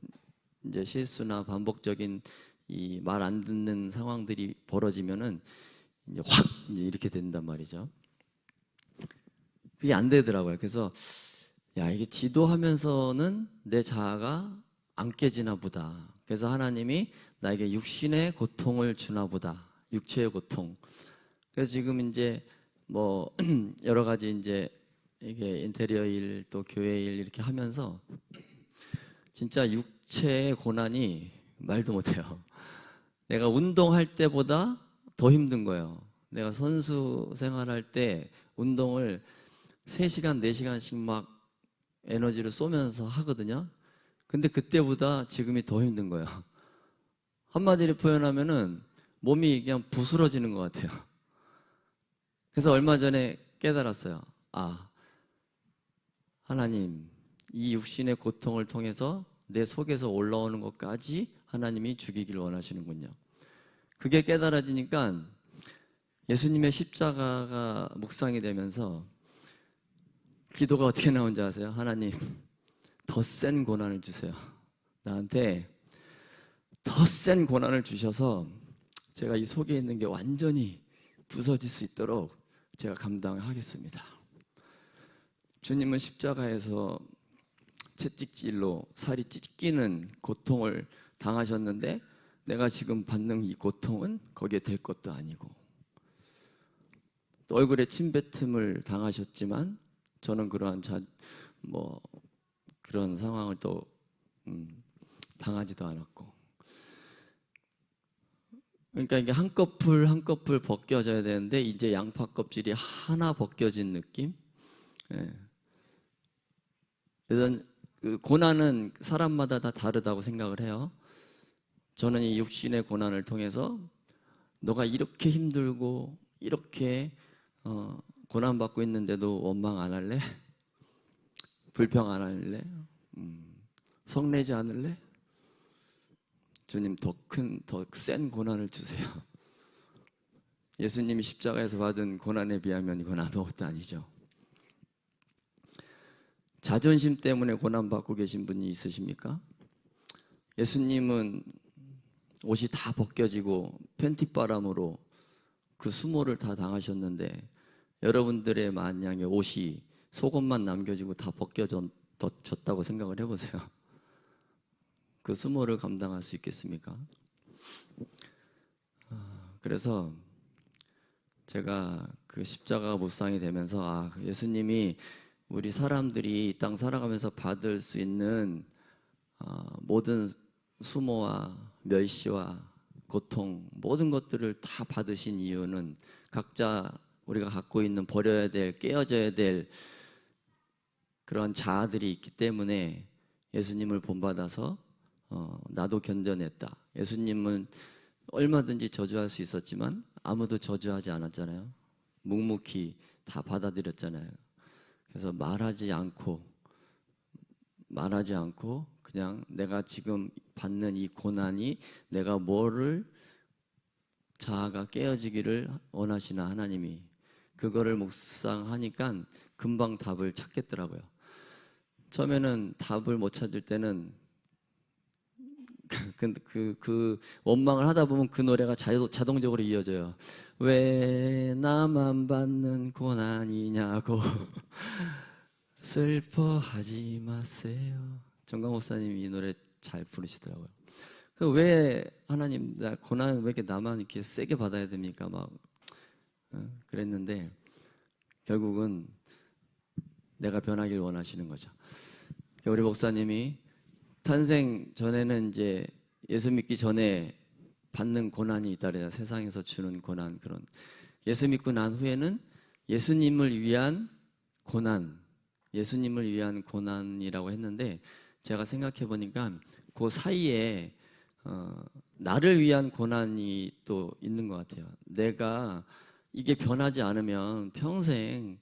이제 실수나 반복적인 이 말 안 듣는 상황들이 벌어지면은 이제 확 이렇게 된단 말이죠. 그게 안 되더라고요. 그래서 이게 지도하면서는 내 자아가 안 깨지나 보다. 그래서 하나님이 나에게 육신의 고통을 주나 보다. 육체의 고통. 그래서 지금 이제 뭐 여러 가지 이제 이게 인테리어 일 또 교회 일 이렇게 하면서 진짜 육체의 고난이 말도 못해요. 내가 운동할 때보다 더 힘든 거예요. 내가 선수 생활할 때 운동을 3시간, 4시간씩 막 에너지를 쏘면서 하거든요. 근데 그때보다 지금이 더 힘든 거예요. 한마디로 표현하면은 몸이 그냥 부스러지는 것 같아요. 그래서 얼마 전에 깨달았어요. 하나님, 이 육신의 고통을 통해서 내 속에서 올라오는 것까지 하나님이 죽이길 원하시는군요. 그게 깨달아지니까 예수님의 십자가가 묵상이 되면서 기도가 어떻게 나온지 아세요? 하나님, 더 센 고난을 주세요. 나한테 더 센 고난을 주셔서 제가 이 속에 있는 게 완전히 부서질 수 있도록 제가 감당하겠습니다. 주님은 십자가에서 채찍질로 살이 찢기는 고통을 당하셨는데 내가 지금 받는 이 고통은 거기에 될 것도 아니고, 또 얼굴에 침뱉음을 당하셨지만 저는 그러한 그런 상황을 또 당하지도 않았고, 그러니까 이게 한꺼풀 한꺼풀 벗겨져야 되는데 이제 양파 껍질이 하나 벗겨진 느낌. 그래서 그 고난은 사람마다 다 다르다고 생각을 해요. 저는 이 육신의 고난을 통해서 너가 이렇게 힘들고 이렇게 고난받고 있는데도 원망 안 할래? 불평 안 할래? 성내지 않을래? 주님, 더 센 고난을 주세요. 예수님이 십자가에서 받은 고난에 비하면 이건 아무것도 아니죠. 자존심 때문에 고난받고 계신 분이 있으십니까? 예수님은 옷이 다 벗겨지고 팬티바람으로 그 수모를 다 당하셨는데 여러분들의 만약에 옷이 속옷만 남겨지고 다 벗겨졌다고 생각을 해보세요. 그 수모를 감당할 수 있겠습니까? 그래서 제가 그 십자가가 묵상이 되면서 예수님이 우리 사람들이 이 땅 살아가면서 받을 수 있는 모든 수모와 멸시와 고통, 모든 것들을 다 받으신 이유는 각자 우리가 갖고 있는 버려야 될, 깨어져야 될 그런 자아들이 있기 때문에 예수님을 본받아서 나도 견뎌냈다. 예수님은 얼마든지 저주할 수 있었지만 아무도 저주하지 않았잖아요. 묵묵히 다 받아들였잖아요. 그래서 말하지 않고 그냥 내가 지금 받는 이 고난이 내가 뭐를 자아가 깨어지기를 원하시나 하나님이, 그거를 묵상하니까 금방 답을 찾겠더라고요. 처음에는 답을 못 찾을 때는 그 원망을 하다 보면 그 노래가 자동적으로 이어져요. 왜 나만 받는 고난이냐고 슬퍼하지 마세요. 정강 목사님이 이 노래 잘 부르시더라고요. 왜 하나님 나 고난을 왜 이렇게 나만 이렇게 세게 받아야 됩니까? 막 그랬는데 결국은 내가 변하길 원하시는 거죠. 우리 목사님이 탄생 전에는 이제 예수 믿기 전에 받는 고난이 있다래요. 세상에서 주는 고난 그런. 예수 믿고 난 후에는 예수님을 위한 고난, 예수님을 위한 고난이라고 했는데 제가 생각해 보니까 그 사이에 나를 위한 고난이 또 있는 것 같아요. 내가 이게 변하지 않으면 평생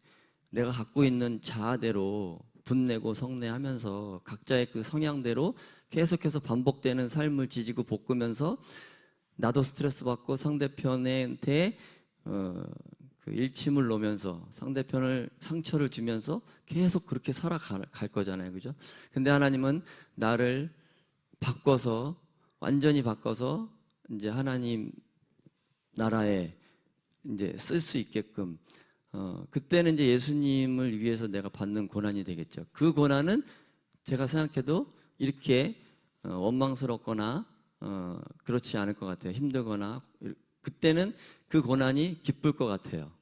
내가 갖고 있는 자아대로 분내고 성내하면서 각자의 그 성향대로 계속해서 반복되는 삶을 지지고 볶으면서 나도 스트레스 받고 상대편한테 그 일침을 놓으면서 상대편을 상처를 주면서 계속 그렇게 살아갈 거잖아요, 그죠? 근데 하나님은 나를 바꿔서 완전히 바꿔서 이제 하나님 나라에 이제 쓸 수 있게끔 그때는 이제 예수님을 위해서 내가 받는 고난이 되겠죠. 그 고난은 제가 생각해도 이렇게 원망스럽거나 그렇지 않을 것 같아요. 힘들거나 그때는 그 고난이 기쁠 것 같아요.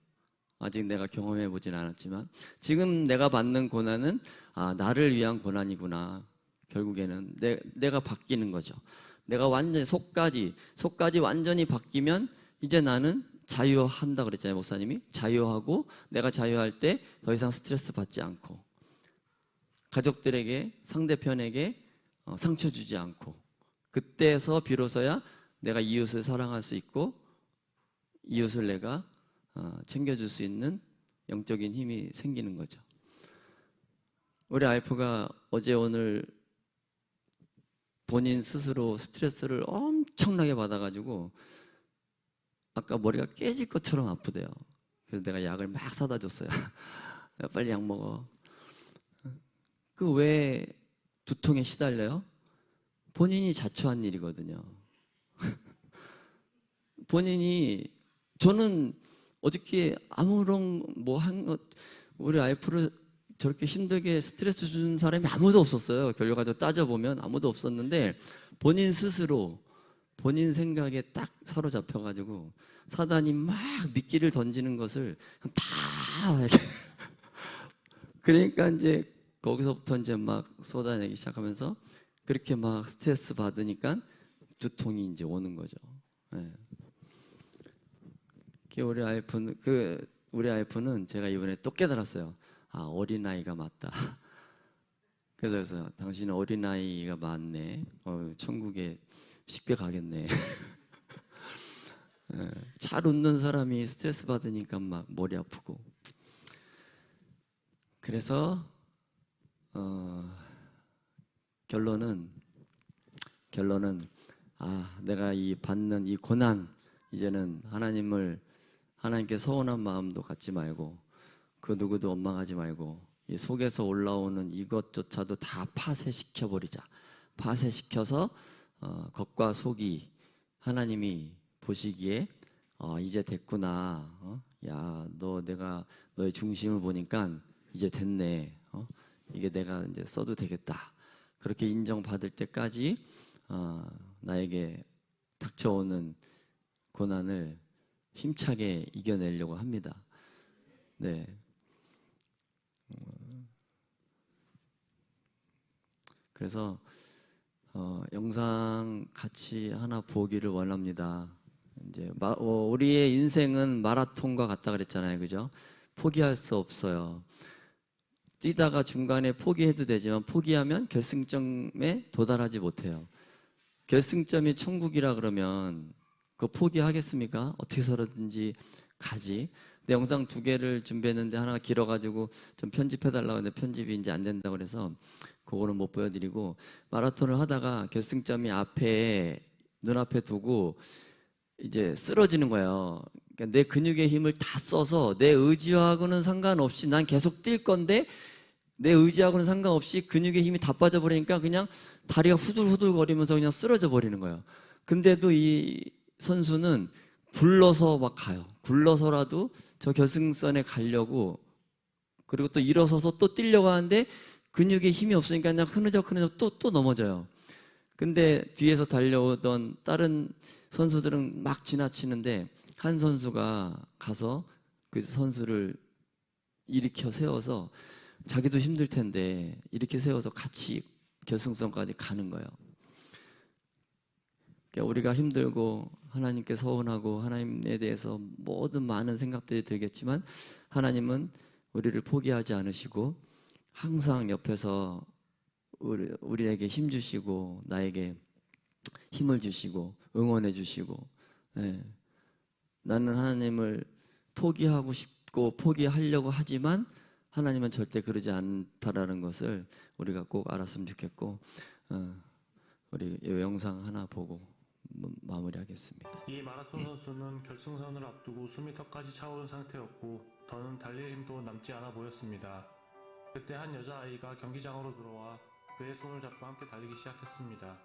아직 내가 경험해 보진 않았지만 지금 내가 받는 고난은 나를 위한 고난이구나. 결국에는 내가 바뀌는 거죠. 내가 완전히 속까지 완전히 바뀌면 이제 나는 자유한다 그랬잖아요, 목사님이. 자유하고 내가 자유할 때 더 이상 스트레스 받지 않고 가족들에게 상대편에게 상처 주지 않고 그때서 비로소야 내가 이웃을 사랑할 수 있고 이웃을 내가 챙겨줄 수 있는 영적인 힘이 생기는 거죠. 우리 와이프가 어제 오늘 본인 스스로 스트레스를 엄청나게 받아가지고 아까 머리가 깨질 것처럼 아프대요. 그래서 내가 약을 막 사다 줬어요. 빨리 약 먹어. 그 왜 두통에 시달려요? 본인이 자초한 일이거든요. 본인이 저는 어저께 아무런 우리 와이프를 저렇게 힘들게 스트레스 주는 사람이 아무도 없었어요. 결과적으로 따져보면 아무도 없었는데 본인 스스로 본인 생각에 딱 사로잡혀가지고 사단이 막 미끼를 던지는 것을 다 이렇게 그러니까 이제 거기서부터 이제 막 쏟아내기 시작하면서 그렇게 막 스트레스 받으니까 두통이 이제 오는 거죠. 네. 우리 와이프는 제가 이번에 또 깨달았어요. 어린아이가 맞다. 그래서 당신은 어린아이가 맞네. 천국에 쉽게 가겠네. 잘 웃는 사람이 스트레스 받으니까 막 머리 아프고. 그래서 결론은 내가 이 받는 이 고난 이제는 하나님께 서운한 마음도 갖지 말고 그 누구도 원망하지 말고 이 속에서 올라오는 이것조차도 다 파쇄시켜 버리자. 파쇄시켜서 겉과 속이 하나님이 보시기에 이제 됐구나. 야, 내가 너의 중심을 보니까 이제 됐네. 이게 내가 이제 써도 되겠다. 그렇게 인정받을 때까지 나에게 닥쳐오는 고난을 힘차게 이겨내려고 합니다. 네. 그래서 영상 같이 하나 보기를 원합니다. 이제 우리의 인생은 마라톤과 같다 그랬잖아요, 그죠? 포기할 수 없어요. 뛰다가 중간에 포기해도 되지만 포기하면 결승점에 도달하지 못해요. 결승점이 천국이라 그러면 그거 포기하겠습니까? 어떻게 해서든지 가지. 근데 영상 2개를 준비했는데 하나가 길어가지고 좀 편집해달라고 했는데 편집이 이제 안 된다고 그래서 그거는 못 보여드리고 마라톤을 하다가 결승점이 눈앞에 두고 이제 쓰러지는 거예요. 그러니까 내 근육의 힘을 다 써서 내 의지하고는 상관없이 난 계속 뛸 건데 내 의지하고는 상관없이 근육의 힘이 다 빠져버리니까 그냥 다리가 후들후들 거리면서 그냥 쓰러져 버리는 거예요. 근데도 이 선수는 굴러서 막 가요. 굴러서라도 저 결승선에 가려고 그리고 또 일어서서 또 뛰려고 하는데 근육에 힘이 없으니까 그냥 흐느적 또 넘어져요. 근데 뒤에서 달려오던 다른 선수들은 막 지나치는데 한 선수가 가서 그 선수를 일으켜 세워서 자기도 힘들 텐데 이렇게 세워서 같이 결승선까지 가는 거예요. 그러니까 우리가 힘들고 하나님께 서운하고 하나님에 대해서 모든 많은 생각들이 들겠지만 하나님은 우리를 포기하지 않으시고 항상 옆에서 우리에게 힘 주시고 나에게 힘을 주시고 응원해 주시고, 예. 나는 하나님을 포기하고 싶고 포기하려고 하지만 하나님은 절대 그러지 않다라는 것을 우리가 꼭 알았으면 좋겠고, 우리 이 영상 하나 보고 마무리하겠습니다. 이 마라톤 선수는 결승선을 앞두고 숨이 턱까지 차오른 상태였고 더는 달릴 힘도 남지 않아 보였습니다. 그때 한 여자아이가 경기장으로 들어와 그의 손을 잡고 함께 달리기 시작했습니다.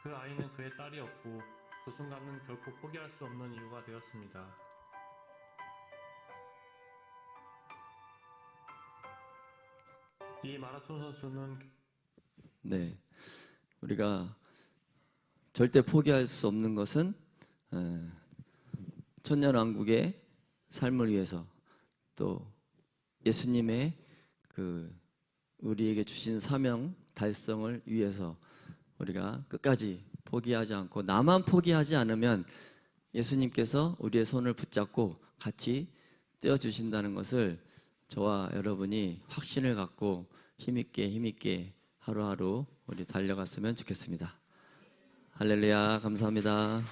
그 아이는 그의 딸이었고 그 순간은 결코 포기할 수 없는 이유가 되었습니다. 이 마라톤 선수는 네, 우리가 절대 포기할 수 없는 것은 천년왕국의 삶을 위해서 또 예수님의 그 우리에게 주신 사명 달성을 위해서 우리가 끝까지 포기하지 않고, 나만 포기하지 않으면 예수님께서 우리의 손을 붙잡고 같이 떼어주신다는 것을 저와 여러분이 확신을 갖고 힘있게 하루하루 우리 달려갔으면 좋겠습니다. 할렐루야, 감사합니다.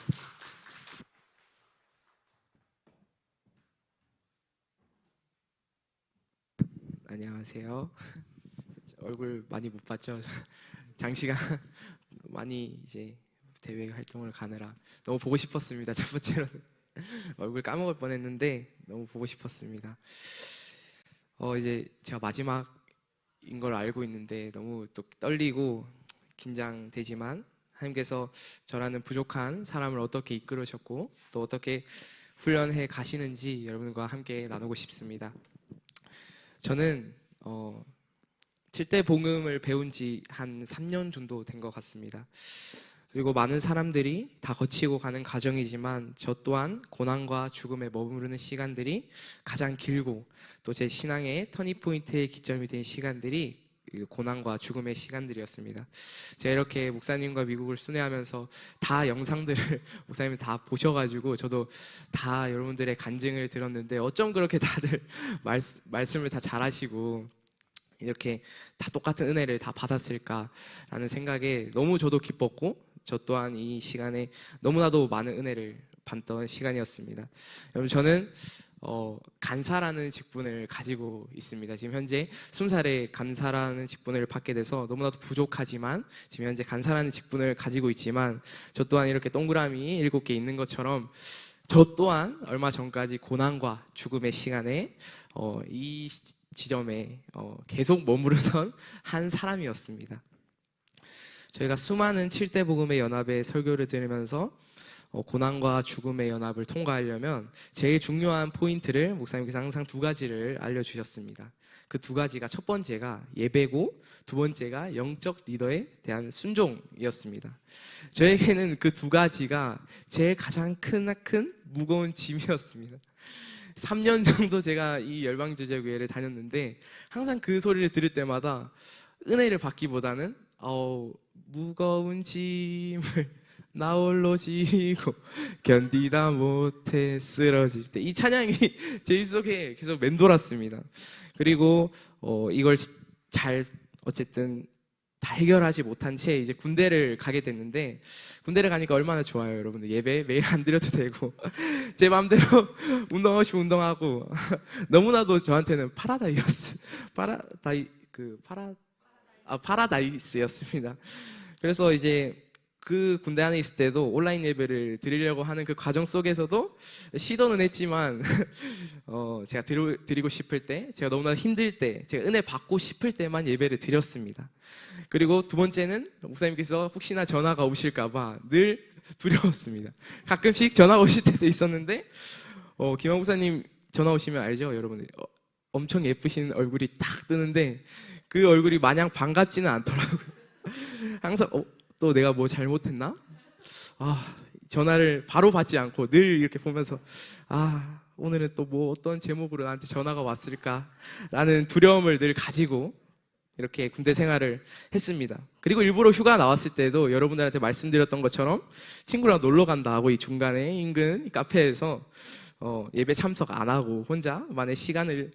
안녕하세요. 얼굴 많이 못 봤죠? 장시간 많이 이제 대외 활동을 가느라 너무 보고 싶었습니다. 첫 번째로는 얼굴 까먹을 뻔했는데 너무 보고 싶었습니다. 이제 제가 마지막인 걸 알고 있는데 너무 또 떨리고 긴장되지만 하나님께서 저라는 부족한 사람을 어떻게 이끌으셨고 또 어떻게 훈련해 가시는지 여러분과 함께 나누고 싶습니다. 저는 7대 복음을 배운 지 한 3년 정도 된 것 같습니다. 그리고 많은 사람들이 다 거치고 가는 과정이지만 저 또한 고난과 죽음에 머무르는 시간들이 가장 길고 또 제 신앙의 터닝포인트의 기점이 된 시간들이 고난과 죽음의 시간들이었습니다. 제가 이렇게 목사님과 미국을 순회하면서 다 영상들을 목사님이 다 보셔가지고 저도 다 여러분들의 간증을 들었는데 어쩜 그렇게 다들 말씀을 다 잘하시고 이렇게 다 똑같은 은혜를 다 받았을까라는 생각에 너무 저도 기뻤고 저 또한 이 시간에 너무나도 많은 은혜를 받던 시간이었습니다. 여러분, 저는 간사라는 직분을 가지고 있습니다. 지금 현재 20살에 간사라는 직분을 받게 돼서 너무나도 부족하지만 지금 현재 간사라는 직분을 가지고 있지만 저 또한 이렇게 동그라미 7개 있는 것처럼 저 또한 얼마 전까지 고난과 죽음의 시간에 이 지점에 계속 머무르던 한 사람이었습니다. 저희가 수많은 7대 복음의 연합의 설교를 들으면서 고난과 죽음의 연합을 통과하려면 제일 중요한 포인트를 목사님께서 항상 2가지를 알려주셨습니다. 그 2가지가 첫 번째가 예배고 두 번째가 영적 리더에 대한 순종이었습니다. 저에게는 그 2가지가 제일 가장 큰 무거운 짐이었습니다. 3년 정도 제가 이 열방제자교회를 다녔는데 항상 그 소리를 들을 때마다 은혜를 받기보다는 무거운 짐을 나 홀로 지고 견디다 못해 쓰러질 때 이 찬양이 제 입속에 계속 맴돌았습니다. 그리고 이걸 잘 어쨌든 다 해결하지 못한 채 이제 군대를 가게 됐는데 군대를 가니까 얼마나 좋아요, 여러분들. 예배 매일 안 드려도 되고 제 마음대로 운동하고 싶으면 운동하고 너무나도 저한테는 파라다이스였습니다. 그래서 이제 그 군대 안에 있을 때도 온라인 예배를 드리려고 하는 그 과정 속에서도 시도는 했지만 제가 드리고 싶을 때, 제가 너무나 힘들 때, 제가 은혜 받고 싶을 때만 예배를 드렸습니다. 그리고 두 번째는 목사님께서 혹시나 전화가 오실까봐 늘 두려웠습니다. 가끔씩 전화가 오실 때도 있었는데 김한 목사님 전화 오시면 알죠, 여러분들? 엄청 예쁘신 얼굴이 딱 뜨는데 그 얼굴이 마냥 반갑지는 않더라고요. 항상 또 내가 뭐 잘못했나? 전화를 바로 받지 않고 늘 이렇게 보면서 오늘은 또 뭐 어떤 제목으로 나한테 전화가 왔을까라는 두려움을 늘 가지고 이렇게 군대 생활을 했습니다. 그리고 일부러 휴가 나왔을 때도 여러분들한테 말씀드렸던 것처럼 친구랑 놀러 간다 하고 이 중간에 인근 카페에서 예배 참석 안 하고 혼자만의 시간을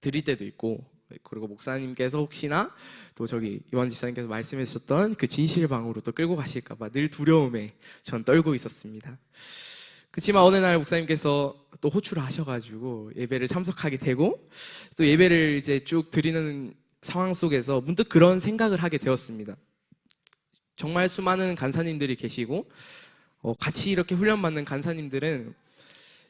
드릴 때도 있고, 그리고 목사님께서 혹시나 또 저기 요한 집사님께서 말씀해 주셨던 그 진실방으로 또 끌고 가실까 봐 늘 두려움에 전 떨고 있었습니다. 그렇지만 어느 날 목사님께서 또 호출을 하셔가지고 예배를 참석하게 되고, 또 예배를 이제 쭉 드리는 상황 속에서 문득 그런 생각을 하게 되었습니다. 정말 수많은 간사님들이 계시고 같이 이렇게 훈련받는 간사님들은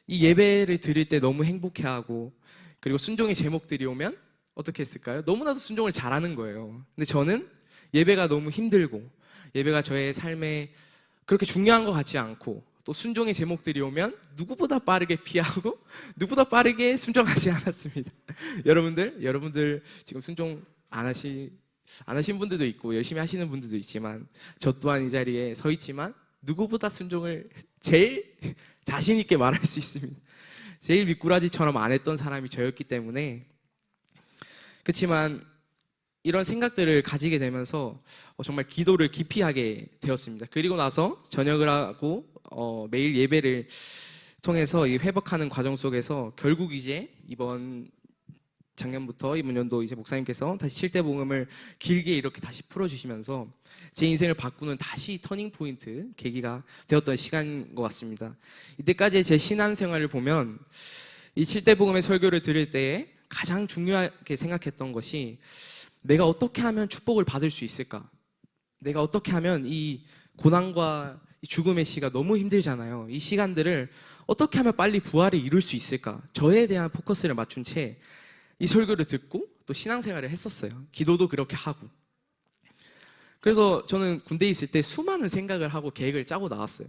이 예배를 드릴 때 너무 행복해하고, 그리고 순종의 제목들이 오면 어떻게 했을까요? 너무나도 순종을 잘하는 거예요. 근데 저는 예배가 너무 힘들고, 예배가 저의 삶에 그렇게 중요한 것 같지 않고, 또 순종의 제목들이 오면 누구보다 빠르게 피하고 누구보다 빠르게 순종하지 않았습니다. 여러분들 지금 순종 안 하신 분들도 있고 열심히 하시는 분들도 있지만, 저 또한 이 자리에 서 있지만 누구보다 순종을 제일 자신 있게 말할 수 있습니다. 제일 미꾸라지처럼 안 했던 사람이 저였기 때문에. 그렇지만 이런 생각들을 가지게 되면서 정말 기도를 깊이 하게 되었습니다. 그리고 나서 전역을 하고 매일 예배를 통해서 이 회복하는 과정 속에서 결국 이제 작년부터 이번 연도 이제 목사님께서 다시 7대 복음을 길게 이렇게 다시 풀어주시면서 제 인생을 바꾸는 다시 터닝 포인트 계기가 되었던 시간인 것 같습니다. 이때까지의 제 신앙생활을 보면 이 7대 복음의 설교를 들을 때에 가장 중요하게 생각했던 것이, 내가 어떻게 하면 축복을 받을 수 있을까? 내가 어떻게 하면 이 고난과 이 죽음의 시가 너무 힘들잖아요. 이 시간들을 어떻게 하면 빨리 부활을 이룰 수 있을까? 저에 대한 포커스를 맞춘 채 이 설교를 듣고 또 신앙생활을 했었어요. 기도도 그렇게 하고. 그래서 저는 군대에 있을 때 수많은 생각을 하고 계획을 짜고 나왔어요.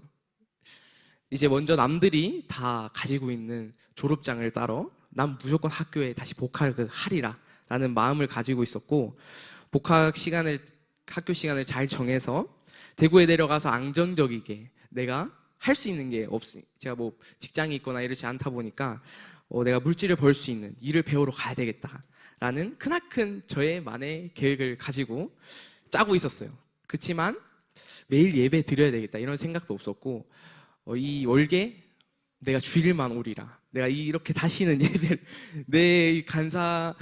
이제 먼저 남들이 다 가지고 있는 졸업장을 따러 난 무조건 학교에 다시 복학을 하리라 라는 마음을 가지고 있었고, 학교 시간을 잘 정해서 대구에 내려가서 안정적이게 내가 할 수 있는 게 제가 뭐 직장이 있거나 이러지 않다 보니까 내가 물질을 벌 수 있는 일을 배우러 가야 되겠다라는 크나큰 저의만의 계획을 가지고 짜고 있었어요. 그렇지만 매일 예배 드려야 되겠다 이런 생각도 없었고, 이 월계 내가 주일만 오리라, 내가 이렇게 다시는 예배를 내 간사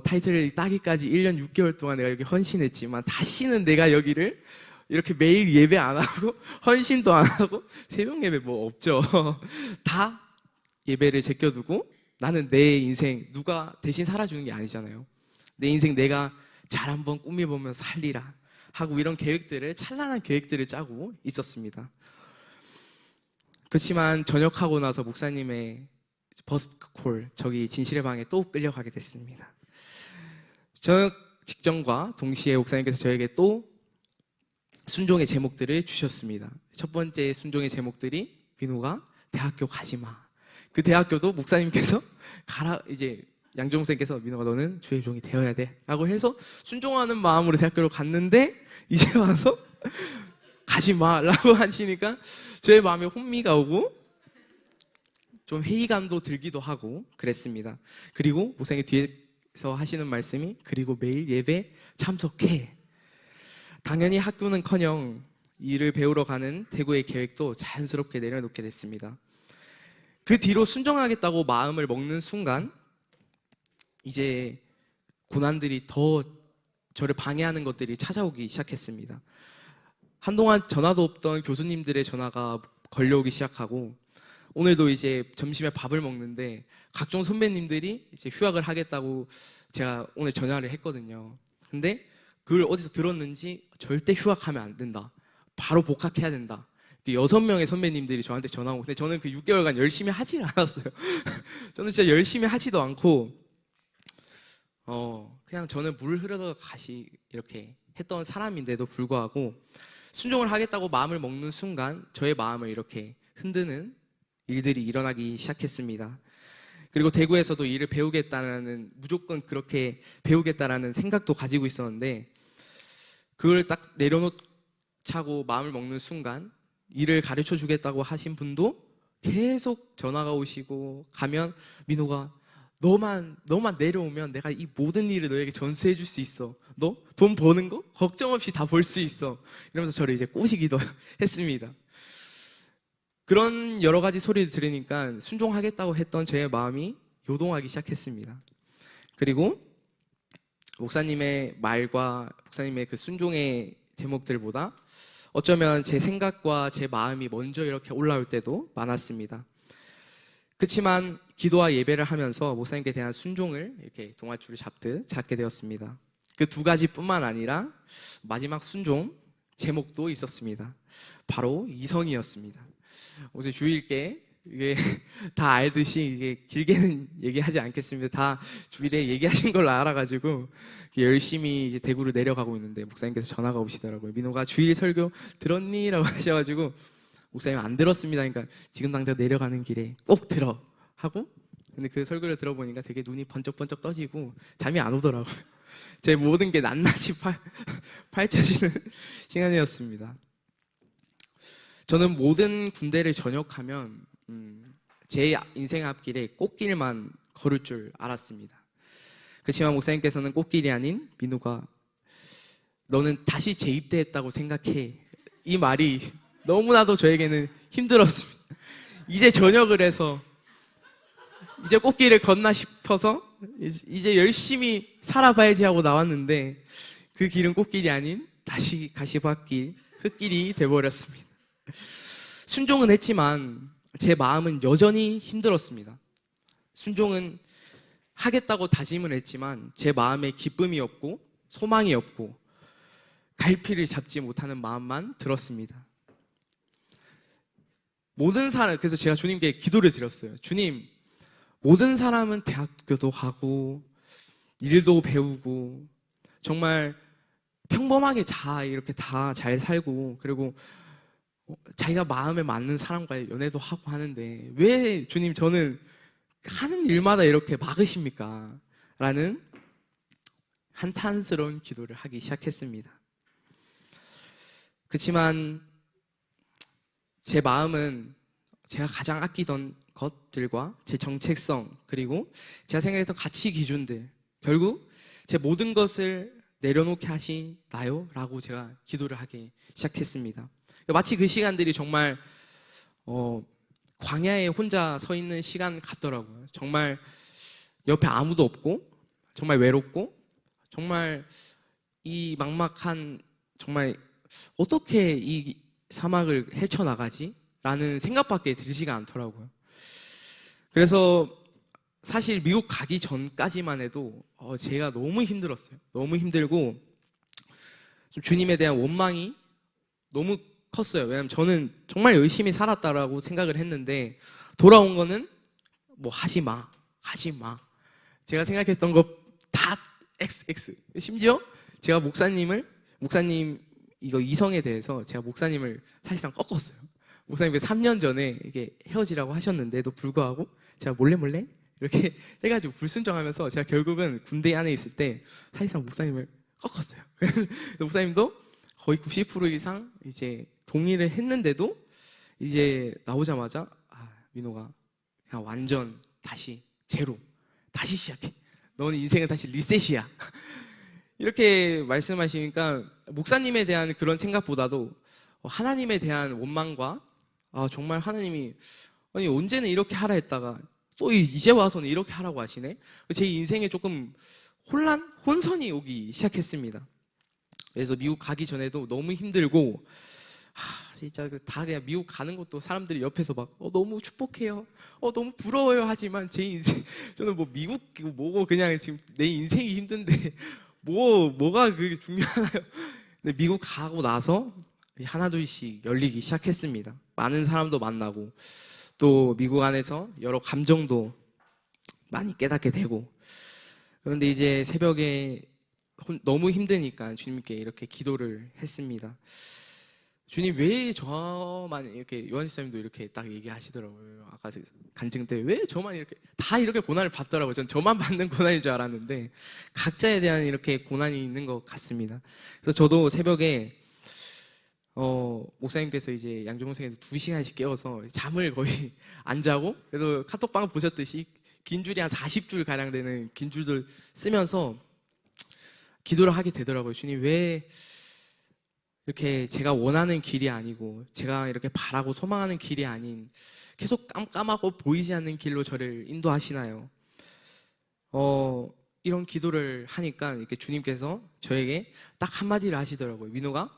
타이틀을 따기까지 1년 6개월 동안 내가 여기 헌신했지만 다시는 내가 여기를 이렇게 매일 예배 안 하고 헌신도 안 하고 새벽 예배 뭐 없죠. 다 예배를 제껴두고 나는 내 인생 누가 대신 살아주는 게 아니잖아요. 내 인생 내가 잘 한번 꾸며보면서 살리라 하고 이런 찬란한 계획들을 짜고 있었습니다. 그렇지만 전역하고 나서 목사님의 버스콜, 저기 진실의 방에 또 끌려가게 됐습니다. 전역 직전과 동시에 목사님께서 저에게 또 순종의 제목들을 주셨습니다. 첫 번째 순종의 제목들이, 민호가 대학교 가지 마. 그 대학교도 목사님께서 이제 양종 목사님께서 민호가 너는 주의 종이 되어야 돼 라고 해서 순종하는 마음으로 대학교로 갔는데, 이제 와서 가지 마라고 하시니까 제 마음에 혼미가 오고 좀 회의감도 들기도 하고 그랬습니다. 그리고 목사님 뒤에서 하시는 말씀이, 그리고 매일 예배 참석해. 당연히 학교는커녕 일을 배우러 가는 대구의 계획도 자연스럽게 내려놓게 됐습니다. 그 뒤로 순종하겠다고 마음을 먹는 순간 이제 고난들이 더 저를 방해하는 것들이 찾아오기 시작했습니다. 한동안 전화도 없던 교수님들의 전화가 걸려오기 시작하고, 오늘도 이제 점심에 밥을 먹는데 각종 선배님들이 이제 휴학을 하겠다고 제가 오늘 전화를 했거든요. 근데 그걸 어디서 들었는지 절대 휴학하면 안 된다, 바로 복학해야 된다, 6명의 선배님들이 저한테 전화 오고, 근데 저는 그 6개월간 열심히 하지를 않았어요. 저는 진짜 열심히 하지도 않고 그냥 저는 물 흐르다가 가시 이렇게 했던 사람인데도 불구하고 순종을 하겠다고 마음을 먹는 순간 저의 마음을 이렇게 흔드는 일들이 일어나기 시작했습니다. 그리고 대구에서도 일을 배우겠다라는, 무조건 그렇게 배우겠다라는 생각도 가지고 있었는데, 그걸 딱 내려놓자고 마음을 먹는 순간 일을 가르쳐 주겠다고 하신 분도 계속 전화가 오시고 가면 민호가 너만 내려오면 내가 이 모든 일을 너에게 전수해 줄 수 있어. 너 돈 버는 거 걱정 없이 다 벌 수 있어. 이러면서 저를 이제 꼬시기도 했습니다. 그런 여러 가지 소리를 들으니까 순종하겠다고 했던 제 마음이 요동하기 시작했습니다. 그리고 목사님의 말과 목사님의 그 순종의 제목들보다 어쩌면 제 생각과 제 마음이 먼저 이렇게 올라올 때도 많았습니다. 그렇지만 기도와 예배를 하면서 목사님께 대한 순종을 이렇게 동아줄을 잡듯 잡게 되었습니다. 그 두 가지뿐만 아니라 마지막 순종 제목도 있었습니다. 바로 이성이었습니다. 어제 주일께 이게 다 알듯이 이게 길게는 얘기하지 않겠습니다. 다 주일에 얘기하신 걸로 알아가지고 열심히 이제 대구로 내려가고 있는데 목사님께서 전화가 오시더라고요. 민호가 주일 설교 들었니? 라고 하셔가지고 목사님 안 들었습니다. 그러니까 지금 당장 내려가는 길에 꼭 들어 하고, 근데 그 설교를 들어보니까 되게 눈이 번쩍번쩍 떠지고 잠이 안 오더라고요. 제 모든 게 낱낱이 파헤쳐지는 시간이었습니다. 저는 모든 군대를 전역하면 제 인생 앞길에 꽃길만 걸을 줄 알았습니다. 그렇지만 목사님께서는 꽃길이 아닌 민우가 너는 다시 재입대했다고 생각해. 이 말이 너무나도 저에게는 힘들었습니다. 이제 전역을 해서 이제 꽃길을 걷나 싶어서 이제 열심히 살아봐야지 하고 나왔는데 그 길은 꽃길이 아닌 다시 가시밭길, 흙길이 돼버렸습니다. 순종은 했지만 제 마음은 여전히 힘들었습니다. 순종은 하겠다고 다짐을 했지만 제 마음에 기쁨이 없고 소망이 없고 갈피를 잡지 못하는 마음만 들었습니다. 모든 사람, 그래서 제가 주님께 기도를 드렸어요. 주님, 모든 사람은 대학교도 가고 일도 배우고 정말 평범하게 이렇게 다 잘 살고 그리고 자기가 마음에 맞는 사람과의 연애도 하고 하는데 왜 주님 저는 하는 일마다 이렇게 막으십니까? 라는 한탄스러운 기도를 하기 시작했습니다. 그렇지만 제 마음은 제가 가장 아끼던 것들과 제 정체성 그리고 제가 생각했던 가치 기준들, 결국 제 모든 것을 내려놓게 하시나요? 라고 제가 기도를 하기 시작했습니다. 마치 그 시간들이 정말 광야에 혼자 서 있는 시간 같더라고요. 정말 옆에 아무도 없고 정말 외롭고 정말 이 막막한, 정말 어떻게 이 사막을 헤쳐나가지? 라는 생각밖에 들지가 않더라고요. 그래서 사실 미국 가기 전까지만 해도 제가 너무 힘들었어요. 너무 힘들고 좀 주님에 대한 원망이 너무 컸어요. 왜냐면 저는 정말 열심히 살았다라고 생각을 했는데 돌아온 거는 뭐 하지 마. 제가 생각했던 거 다 XX. 심지어 제가 목사님 이거 이성에 대해서 제가 목사님을 사실상 꺾었어요. 목사님이 3년 전에 이게 헤어지라고 하셨는데도 불구하고 제가 몰래 이렇게 해가지고 불순종하면서 제가 결국은 군대 안에 있을 때 사실상 목사님을 꺾었어요. 목사님도 거의 90% 이상 이제 동의를 했는데도 이제 나오자마자 민호가 그냥 완전 다시 제로, 다시 시작해. 너는 인생은 다시 리셋이야. 이렇게 말씀하시니까 목사님에 대한 그런 생각보다도 하나님에 대한 원망과 정말 하나님이 아니 언제는 이렇게 하라 했다가 또 이제 와서는 이렇게 하라고 하시네. 제 인생에 조금 혼선이 오기 시작했습니다. 그래서 미국 가기 전에도 너무 힘들고 진짜 다 그냥 미국 가는 것도 사람들이 옆에서 막 너무 축복해요, 너무 부러워요 하지만 제 인생 저는 뭐 미국 뭐고 그냥 지금 내 인생이 힘든데 뭐가 그게 중요하나요? 근데 미국 가고 나서 하나둘씩 열리기 시작했습니다. 많은 사람도 만나고 또 미국 안에서 여러 감정도 많이 깨닫게 되고, 그런데 이제 새벽에 너무 힘드니까 주님께 이렇게 기도를 했습니다. 주님 왜 저만 이렇게 요한 집사님도 이렇게 딱 얘기하시더라고요. 아까 간증 때 왜 저만 이렇게 다 이렇게 고난을 받더라고요. 전 저만 받는 고난인 줄 알았는데 각자에 대한 이렇게 고난이 있는 것 같습니다. 그래서 저도 새벽에 목사님께서 이제 양조목사님도 2시간씩 깨워서 잠을 거의 안 자고 그래도 카톡방 보셨듯이 긴 줄이 한 40줄 가량 되는 긴 줄들 쓰면서 기도를 하게 되더라고요. 주님 왜 이렇게 제가 원하는 길이 아니고 제가 이렇게 바라고 소망하는 길이 아닌 계속 깜깜하고 보이지 않는 길로 저를 인도하시나요? 이런 기도를 하니까 이렇게 주님께서 저에게 딱 한마디를 하시더라고요. 민호가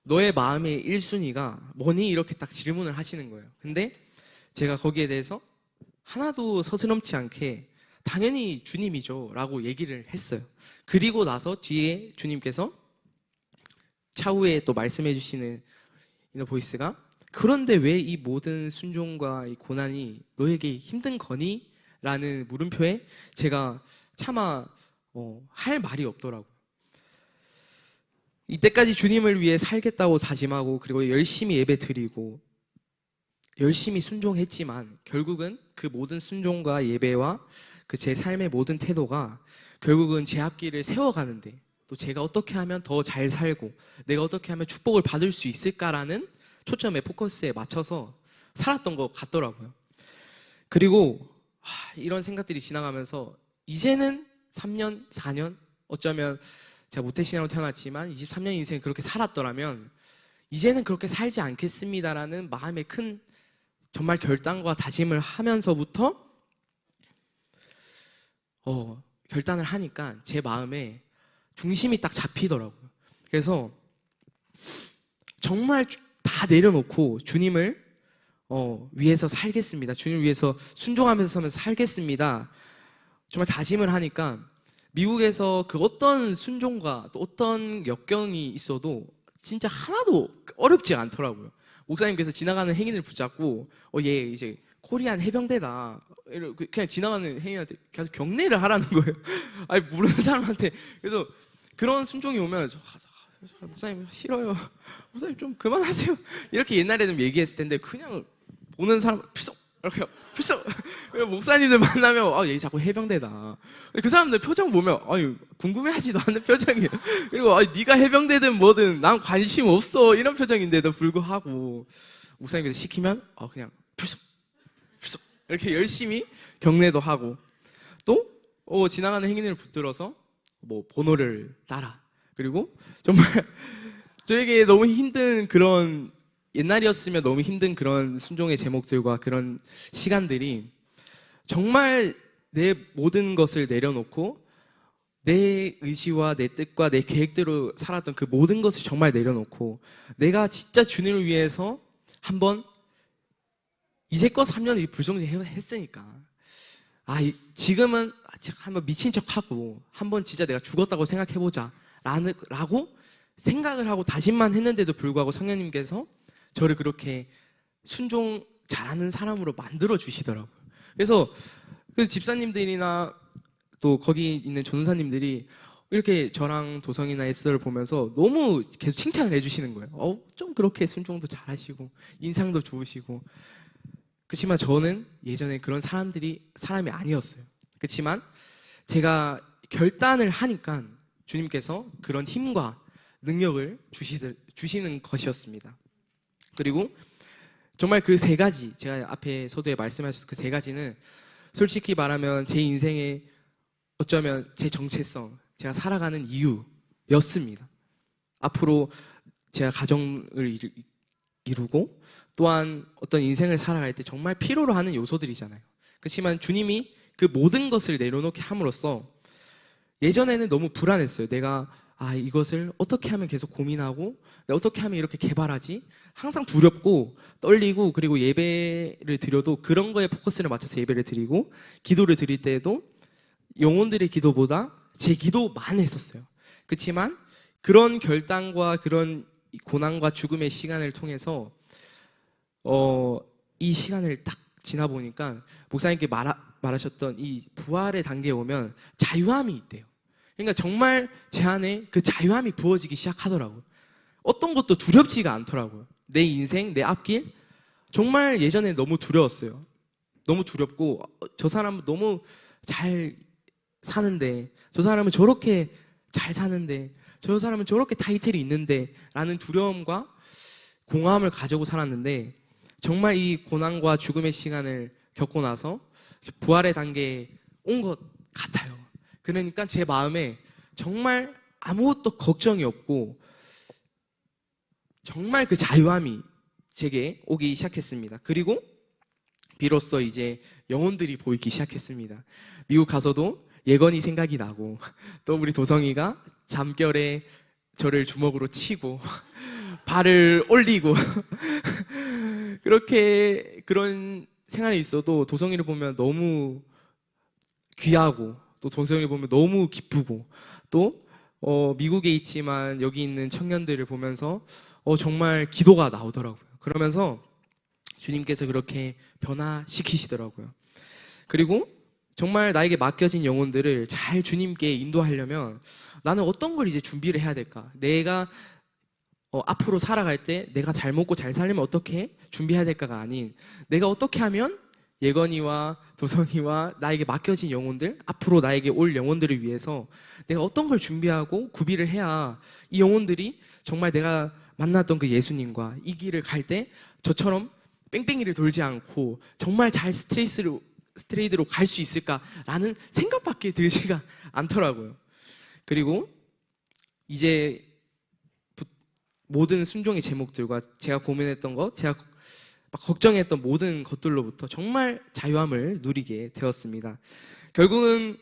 너의 마음의 1순위가 뭐니? 이렇게 딱 질문을 하시는 거예요. 근데 제가 거기에 대해서 하나도 서스럼치 않게 당연히 주님이죠 라고 얘기를 했어요. 그리고 나서 뒤에 주님께서 차후에 또 말씀해 주시는 이너 보이스가 그런데 왜 이 모든 순종과 이 고난이 너에게 힘든 거니? 라는 물음표에 제가 차마 할 말이 없더라고요. 이때까지 주님을 위해 살겠다고 다짐하고 그리고 열심히 예배 드리고 열심히 순종했지만 결국은 그 모든 순종과 예배와 그 제 삶의 모든 태도가 결국은 제 앞길을 세워가는데 또 제가 어떻게 하면 더 잘 살고 내가 어떻게 하면 축복을 받을 수 있을까라는 초점의 포커스에 맞춰서 살았던 것 같더라고요. 그리고 이런 생각들이 지나가면서 이제는 3년, 4년 어쩌면 제가 모태신앙으로 태어났지만 23년 인생 그렇게 살았더라면 이제는 그렇게 살지 않겠습니다라는 마음의 큰 정말 결단과 다짐을 하면서부터 결단을 하니까 제 마음에 중심이 딱 잡히더라고요. 그래서 정말 다 내려놓고 주님을 위해서 살겠습니다. 주님을 위해서 순종하면서 살겠습니다. 정말 다짐을 하니까 미국에서 그 어떤 순종과 또 어떤 역경이 있어도 진짜 하나도 어렵지 않더라고요. 목사님께서 지나가는 행인을 붙잡고 얘 이제 코리안 해병대다. 그냥 지나가는 행인한테 계속 경례를 하라는 거예요. 아니 모르는 사람한테. 그래서 그런 순종이 오면 목사님 싫어요. 목사님 좀 그만하세요. 이렇게 옛날에는 얘기했을 텐데 그냥 보는 사람 피석 이렇게 피석. 목사님들 만나면 얘 자꾸 해병대다. 그 사람들 표정 보면 궁금해하지도 않는 표정이에요. 그리고 네가 해병대든 뭐든 난 관심 없어 이런 표정인데도 불구하고 목사님께서 시키면 그냥 피석 피석 이렇게 열심히 경례도 하고 또 지나가는 행인을 붙들어서 뭐 번호를 따라. 그리고 정말 저에게 너무 힘든 그런 옛날이었으면 너무 힘든 그런 순종의 제목들과 그런 시간들이 정말 내 모든 것을 내려놓고 내 의지와 내 뜻과 내 계획대로 살았던 그 모든 것을 정말 내려놓고 내가 진짜 주님을 위해서 한번 이제껏 3년 불순종했으니까 지금은 한번 미친 척하고 한번 진짜 내가 죽었다고 생각해보자 라고 생각을 하고 다짐만 했는데도 불구하고 성령님께서 저를 그렇게 순종 잘하는 사람으로 만들어 주시더라고요. 그래서 그 집사님들이나 또 거기 있는 전도사님들이 이렇게 저랑 도성이나 에스더를 보면서 너무 계속 칭찬을 해주시는 거예요. 좀 그렇게 순종도 잘하시고 인상도 좋으시고. 그렇지만 저는 예전에 그런 사람이 아니었어요. 그렇지만 제가 결단을 하니까 주님께서 그런 힘과 능력을 주시는 것이었습니다. 그리고 정말 그 3가지 제가 앞에 서두에 말씀하셨던 그 3가지는 솔직히 말하면 제 인생의 어쩌면 제 정체성, 제가 살아가는 이유였습니다. 앞으로 제가 가정을 이루고 또한 어떤 인생을 살아갈 때 정말 필요로 하는 요소들이잖아요. 그렇지만 주님이 그 모든 것을 내려놓게 함으로써 예전에는 너무 불안했어요. 내가 이것을 어떻게 하면 계속 고민하고 내가 어떻게 하면 이렇게 개발하지? 항상 두렵고 떨리고 그리고 예배를 드려도 그런 거에 포커스를 맞춰서 예배를 드리고 기도를 드릴 때에도 영혼들의 기도보다 제 기도만 했었어요. 그렇지만 그런 결단과 그런 고난과 죽음의 시간을 통해서 이 시간을 딱 지나보니까 목사님께 말하셨던 이 부활의 단계에 오면 자유함이 있대요. 그러니까 정말 제 안에 그 자유함이 부어지기 시작하더라고요. 어떤 것도 두렵지가 않더라고요. 내 인생, 내 앞길 정말 예전에 너무 두려웠어요. 너무 두렵고 저 사람은 너무 잘 사는데, 저 사람은 저렇게 잘 사는데, 저 사람은 저렇게 타이틀이 있는데 라는 두려움과 공허함을 가지고 살았는데, 정말 이 고난과 죽음의 시간을 겪고 나서 부활의 단계에 온 것 같아요. 그러니까 제 마음에 정말 아무것도 걱정이 없고 정말 그 자유함이 제게 오기 시작했습니다. 그리고 비로소 이제 영혼들이 보이기 시작했습니다. 미국 가서도 예건이 생각이 나고, 또 우리 도성이가 잠결에 저를 주먹으로 치고 발을 올리고 그렇게 그런 생활이 있어도 도성이를 보면 너무 귀하고, 또 도성이를 보면 너무 기쁘고, 또 미국에 있지만 여기 있는 청년들을 보면서 정말 기도가 나오더라고요. 그러면서 주님께서 그렇게 변화시키시더라고요. 그리고 정말 나에게 맡겨진 영혼들을 잘 주님께 인도하려면 나는 어떤 걸 이제 준비를 해야 될까? 내가 앞으로 살아갈 때 내가 잘 먹고 잘 살려면 어떻게 준비해야 될까가 아닌, 내가 어떻게 하면 예건이와 도성이와 나에게 맡겨진 영혼들, 앞으로 나에게 올 영혼들을 위해서 내가 어떤 걸 준비하고 구비를 해야 이 영혼들이 정말 내가 만났던 그 예수님과 이 길을 갈 때 저처럼 뺑뺑이를 돌지 않고 정말 잘 스트레이트로 갈 수 있을까라는 생각밖에 들지가 않더라고요. 그리고 이제 모든 순종의 제목들과 제가 고민했던 것, 제가 막 걱정했던 모든 것들로부터 정말 자유함을 누리게 되었습니다. 결국은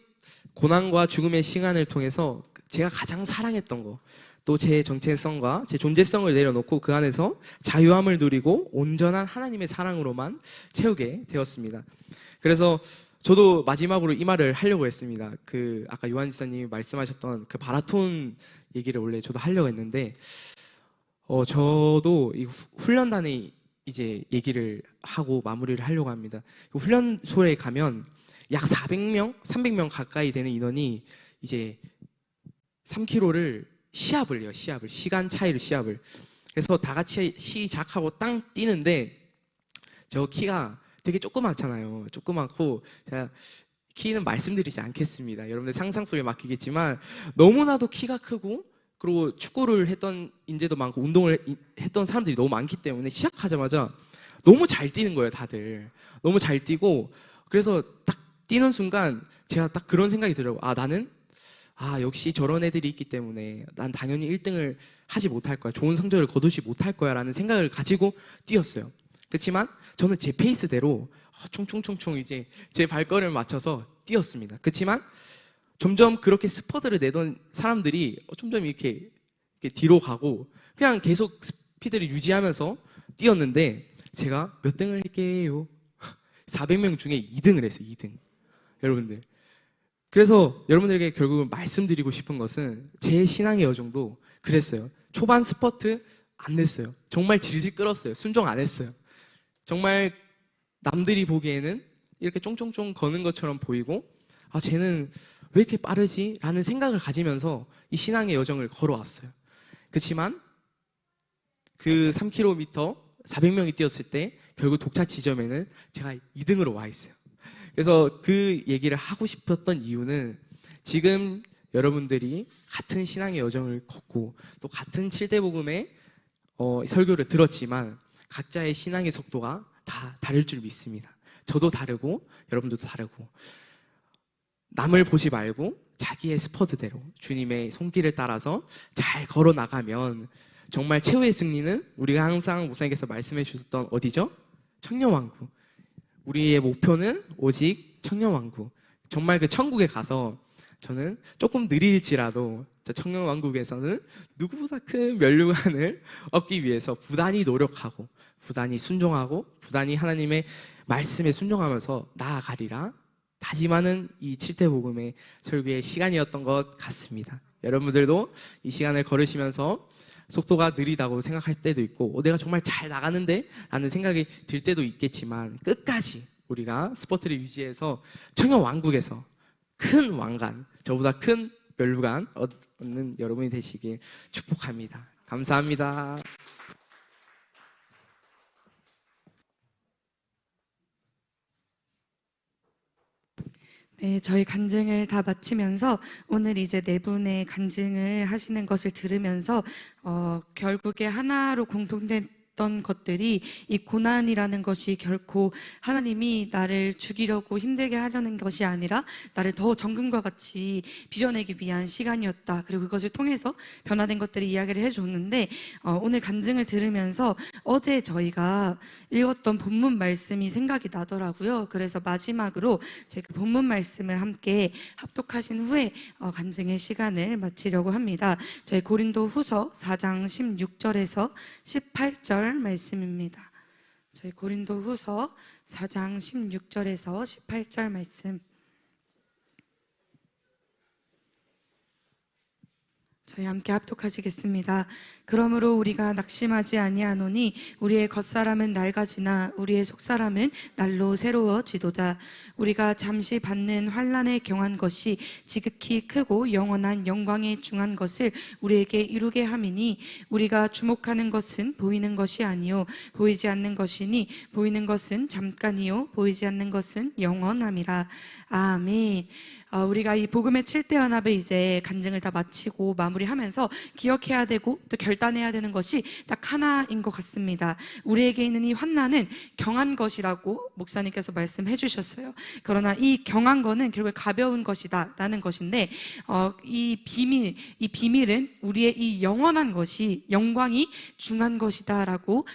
고난과 죽음의 시간을 통해서 제가 가장 사랑했던 것, 또 제 정체성과 제 존재성을 내려놓고 그 안에서 자유함을 누리고 온전한 하나님의 사랑으로만 채우게 되었습니다. 그래서 저도 마지막으로 이 말을 하려고 했습니다. 아까 요한 지사님이 말씀하셨던 그 마라톤 얘기를 원래 저도 하려고 했는데, 저도 이 훈련단에 이제 얘기를 하고 마무리를 하려고 합니다. 훈련소에 가면 약 400명, 300명 가까이 되는 인원이 이제 3km를 시합을 해요. 시간 차이로 시합을. 그래서 다 같이 시작하고 땅 뛰는데, 저 키가 되게 조그맣잖아요. 조그맣고, 제가 키는 말씀드리지 않겠습니다. 여러분들 상상 속에 맡기겠지만 너무나도 키가 크고, 그리고 축구를 했던 인재도 많고 운동을 했던 사람들이 너무 많기 때문에 시작하자마자 너무 잘 뛰는 거예요. 다들 너무 잘 뛰고, 그래서 딱 뛰는 순간 제가 딱 그런 생각이 들어요. 나는 역시 저런 애들이 있기 때문에 난 당연히 1등을 하지 못할 거야, 좋은 성적을 거두지 못할 거야 라는 생각을 가지고 뛰었어요. 그렇지만 저는 제 페이스대로 총총총총 이제 제 발걸음을 맞춰서 뛰었습니다. 그렇지만 점점 그렇게 스퍼드를 내던 사람들이 점점 이렇게 뒤로 가고 그냥 계속 스피드를 유지하면서 뛰었는데, 제가 몇 등을 할게요? 400명 중에 2등을 했어요. 2등. 여러분들, 그래서 여러분들에게 결국은 말씀드리고 싶은 것은 제 신앙의 여정도 그랬어요. 초반 스퍼트 안 냈어요. 정말 질질 끌었어요. 순종 안 했어요. 정말 남들이 보기에는 이렇게 쫑쫑쫑 거는 것처럼 보이고, 쟤는 왜 이렇게 빠르지? 라는 생각을 가지면서 이 신앙의 여정을 걸어왔어요. 그렇지만 그 3km 400명이 뛰었을 때 결국 독차 지점에는 제가 2등으로 와 있어요. 그래서 그 얘기를 하고 싶었던 이유는, 지금 여러분들이 같은 신앙의 여정을 걷고 또 같은 7대 복음의 설교를 들었지만 각자의 신앙의 속도가 다 다를 줄 믿습니다. 저도 다르고 여러분들도 다르고, 남을 보지 말고 자기의 스퍼드대로 주님의 손길을 따라서 잘 걸어 나가면 정말 최후의 승리는 우리가 항상 목사님께서 말씀해 주셨던 어디죠? 청년왕국. 우리의 목표는 오직 청년왕국. 정말 그 천국에 가서 저는 조금 느릴지라도 저 청년왕국에서는 누구보다 큰 면류관을 얻기 위해서 부단히 노력하고 부단히 순종하고 부단히 하나님의 말씀에 순종하면서 나아가리라 다짐하는 이 7대 복음의 설교의 시간이었던 것 같습니다. 여러분들도 이 시간을 걸으시면서 속도가 느리다고 생각할 때도 있고, 내가 정말 잘 나가는데? 라는 생각이 들 때도 있겠지만, 끝까지 우리가 스포트를 유지해서 청년왕국에서 큰 왕관, 저보다 큰 면류관 얻는 여러분이 되시길 축복합니다. 감사합니다. 네, 저희 간증을 다 마치면서 오늘 이제 네 분의 간증을 하시는 것을 들으면서 결국에 하나로 공통된 것들이 이 고난이라는 것이 결코 하나님이 나를 죽이려고 힘들게 하려는 것이 아니라 나를 더 정금과 같이 빚어내기 위한 시간이었다. 그리고 그것을 통해서 변화된 것들을 이야기를 해줬는데 오늘 간증을 들으면서 어제 저희가 읽었던 본문 말씀이 생각이 나더라고요. 그래서 마지막으로 저희 그 본문 말씀을 함께 합독하신 후에 간증의 시간을 마치려고 합니다. 저희 고린도 후서 4장 16절에서 18절 말씀입니다. 저희 고린도 후서 4장 16절에서 18절 말씀, 저희 함께 합독하시겠습니다. 그러므로 우리가 낙심하지 아니하노니 우리의 겉사람은 낡아지나 우리의 속사람은 날로 새로워지도다. 우리가 잠시 받는 환난에 경한 것이 지극히 크고 영원한 영광에 중한 것을 우리에게 이루게 함이니 우리가 주목하는 것은 보이는 것이 아니요 보이지 않는 것이니 보이는 것은 잠깐이요 보이지 않는 것은 영원함이라. 아멘. 우리가 이 복음의 7대 연합을 이제 간증을 다 마치고 마무리하면서 기억해야 되고 또 결단해야 되는 것이 딱 하나인 것 같습니다. 우리에게 있는 이 환난은 경한 것이라고 목사님께서 말씀해 주셨어요. 그러나 이 경한 거는 결국 가벼운 것이다 라는 것인데 이 비밀은 우리의 이 영원한 것이 영광이 중한 것이다 라고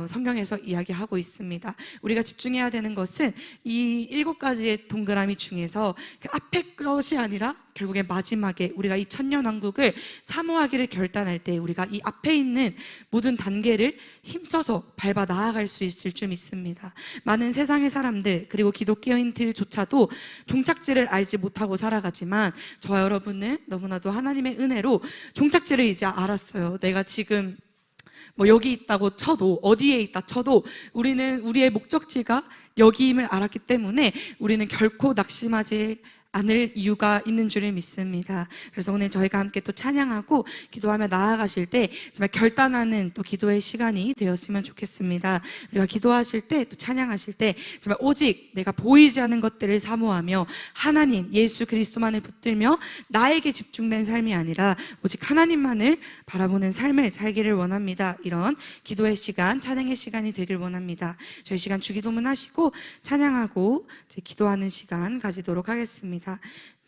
성경에서 이야기하고 있습니다. 우리가 집중해야 되는 것은 이 7가지의 동그라미 중에서 그 앞에 것이 아니라 결국에 마지막에 우리가 이 천년왕국을 사모하기를 결단할 때 우리가 이 앞에 있는 모든 단계를 힘써서 밟아 나아갈 수 있을 줄 믿습니다. 많은 세상의 사람들 그리고 기독교인들조차도 종착지를 알지 못하고 살아가지만 저 여러분은 너무나도 하나님의 은혜로 종착지를 이제 알았어요. 내가 지금 여기 있다고 쳐도 어디에 있다 쳐도 우리는 우리의 목적지가 여기임을 알았기 때문에 우리는 결코 낙심하지 않을 이유가 있는 줄을 믿습니다. 그래서 오늘 저희가 함께 또 찬양하고 기도하며 나아가실 때 정말 결단하는 또 기도의 시간이 되었으면 좋겠습니다. 우리가 기도하실 때 또 찬양하실 때 정말 오직 내가 보이지 않는 것들을 사모하며 하나님 예수 그리스도만을 붙들며 나에게 집중된 삶이 아니라 오직 하나님만을 바라보는 삶을 살기를 원합니다. 이런 기도의 시간, 찬양의 시간이 되길 원합니다. 저희 시간 주기도문 하시고 찬양하고 이제 기도하는 시간 가지도록 하겠습니다.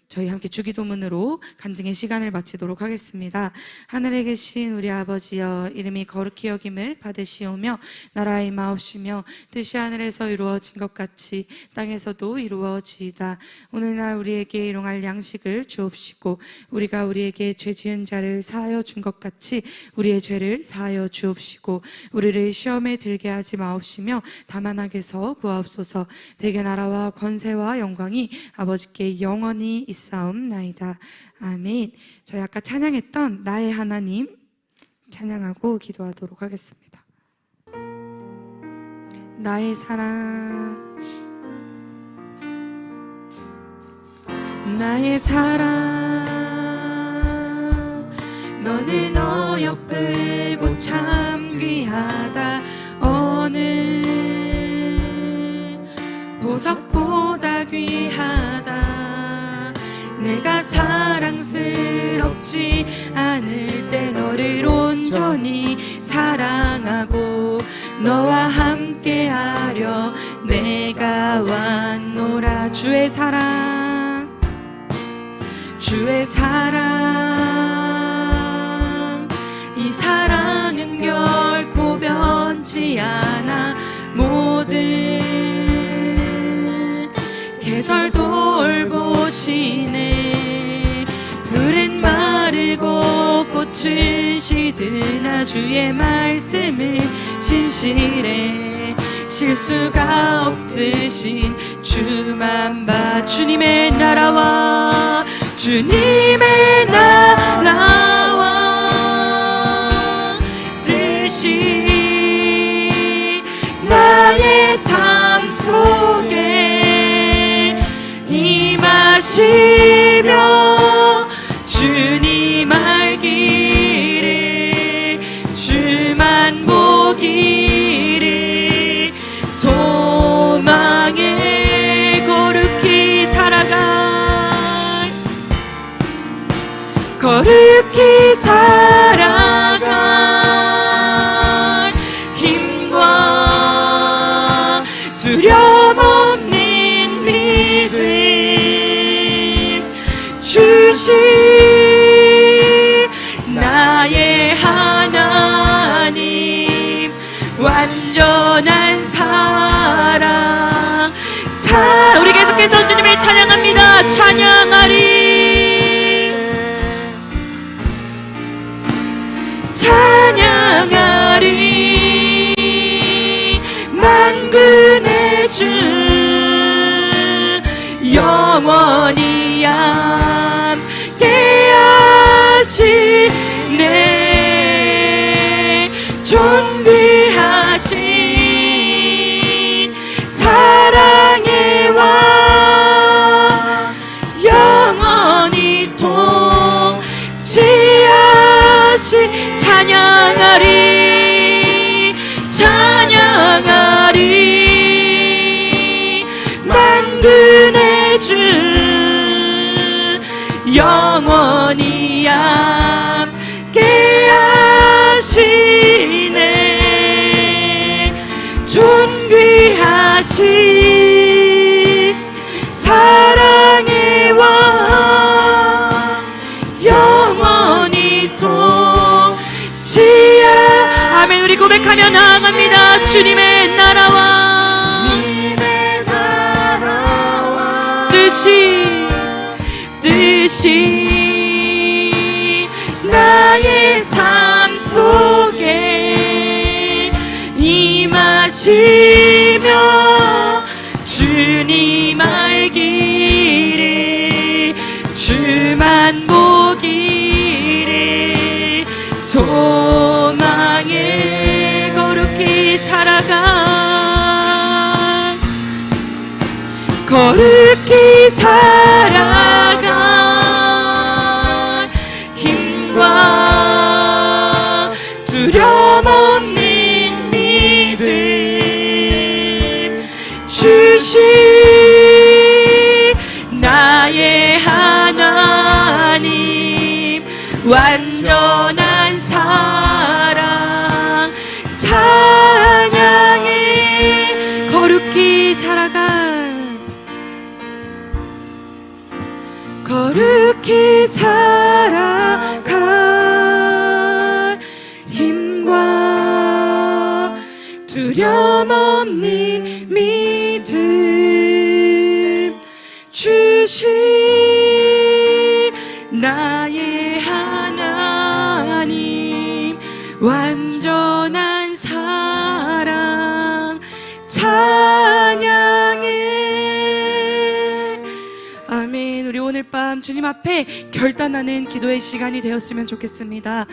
저희 함께 주기도문으로 간증의 시간을 마치도록 하겠습니다. 하늘에 계신 우리 아버지여, 이름이 거룩히 여김을 받으시오며 나라의 임하옵시며 뜻이 하늘에서 이루어진 것 같이 땅에서도 이루어지이다. 오늘날 우리에게 일용할 양식을 주옵시고 우리가 우리에게 죄 지은 자를 사하여 준 것 같이 우리의 죄를 사하여 주옵시고 우리를 시험에 들게 하지 마옵시며 다만 악에서 구하옵소서. 대개 나라와 권세와 영광이 아버지께 영원히 있사옵나이다. 아멘. 저희 아까 찬양했던 나의 하나님 찬양하고 기도하도록 하겠습니다. 나의 사랑, 나의 사랑, 너는 어여쁘고 참 귀하다. 어느 보석보다 귀하다. 내가 사랑스럽지 않을 때 너를 온전히 사랑하고 너와 함께하려 내가 왔노라. 주의 사랑, 주의 사랑, 이 사랑은 결코 변치 않아. 모든 계절 돌보시네. 풀은 마르고 꽃은 시드나 주의 말씀을 신실해. 실수가 없으신 주만 봐. 주님의 나라와 주님의 나라와 뜻이 나의 삶 속에 임하시며 주님 알기를 완전한 사랑. 자, 우리 계속해서 주님을 찬양합니다. 찬양하리, 찬양하리. 만군의 주 영원히 함께 하시네. 존귀하신 사랑의 왕 영원히 통치하신. 찬양하리, 찬양하리. 만군의 주 영원히 함께 하시네. 존귀하신 사랑의 왕 영원히 통치하. 아멘. 우리 고백하며 나아갑니다. 주님의 나라와 뜻이 나의 삶 속에 임하시며 주님 알기를 주만 보기를 소망에 거룩히 살아가 거룩히 살아가 힘과 두려움 없는 믿음 주신 나의 하나님 완전한 사랑 찬양해 거룩히 살아가 거룩히 살아갈 힘과 두려움 없는 믿음 주신 나의 하나님 완전한 사랑 찬양해. 아멘. 우리 오늘 밤 주님 앞에 결단하는 기도의 시간이 되었으면 좋겠습니다.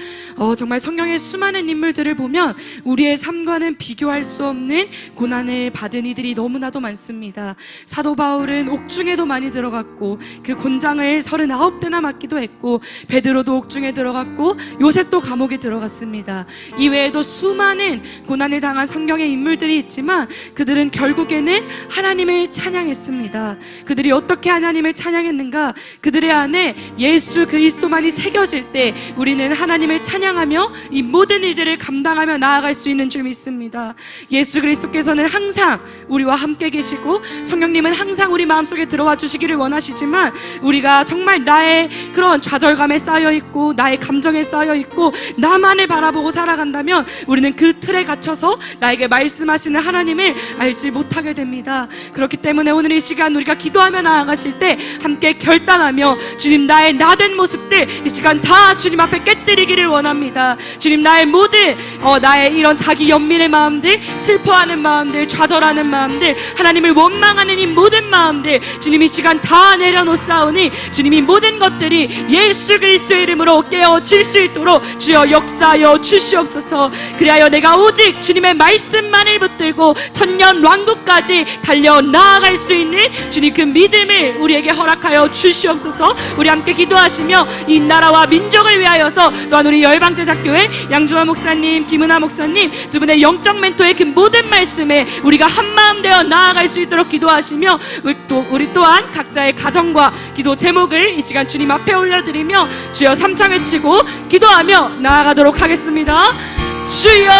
정말 성경의 수많은 인물들을 보면 우리의 삶과는 비교할 수 없는 고난을 받은 이들이 너무나도 많습니다. 사도 바울은 옥중에도 많이 들어갔고 그 곤장을 39대나 맞기도 했고 베드로도 옥중에 들어갔고 요셉도 감옥에 들어갔습니다. 이외에도 수많은 고난을 당한 성경의 인물들이 있지만 그들은 결국에는 하나님을 찬양했습니다. 그들이 어떻게 하나님을 찬양했는가? 그들의 안에 예수 그리스도만이 새겨질 때 우리는 하나님을 찬양하며 이 모든 일들을 감당하며 나아갈 수 있는 줄 믿습니다. 예수 그리스도께서는 항상 우리와 함께 계시고 성령님은 항상 우리 마음속에 들어와 주시기를 원하시지만 우리가 정말 나의 그런 좌절감에 쌓여있고 나의 감정에 쌓여있고 나만을 바라보고 살아간다면 우리는 그 틀에 갇혀서 나에게 말씀하시는 하나님을 알지 못하게 됩니다. 그렇기 때문에 오늘 이 시간 우리가 기도하며 나아가실 때 함께 결단하며 주님 나의 나된 모습들 이 시간 다 주님 앞에 깨뜨리기를 원합니다. 주님 나의 모든 나의 이런 자기 연민의 마음들 슬퍼하는 마음들 좌절하는 마음들 하나님을 원망하는 이 모든 마음들 주님 이 시간 다 내려놓사오니 주님 이 모든 것들이 예수 그리스도의 이름으로 깨어질 수 있도록 주여 역사하여 주시옵소서. 그리하여 내가 오직 주님의 말씀만을 붙들고 천년 왕국까지 달려 나아갈 수 있는 주님 그 믿음을 우리에게 허락하여 주시옵소서. 우리 함께 기도하시며 이 나라와 민족을 위하여서 또한 우리 열방제작교회 양준화 목사님 김은하 목사님 두 분의 영적 멘토의 그 모든 말씀에 우리가 한마음 되어 나아갈 수 있도록 기도하시며 우리 또한 각자의 가정과 기도 제목을 이 시간 주님 앞에 올려드리며 주여 삼창 외치고 기도하며 나아가도록 하겠습니다. 주여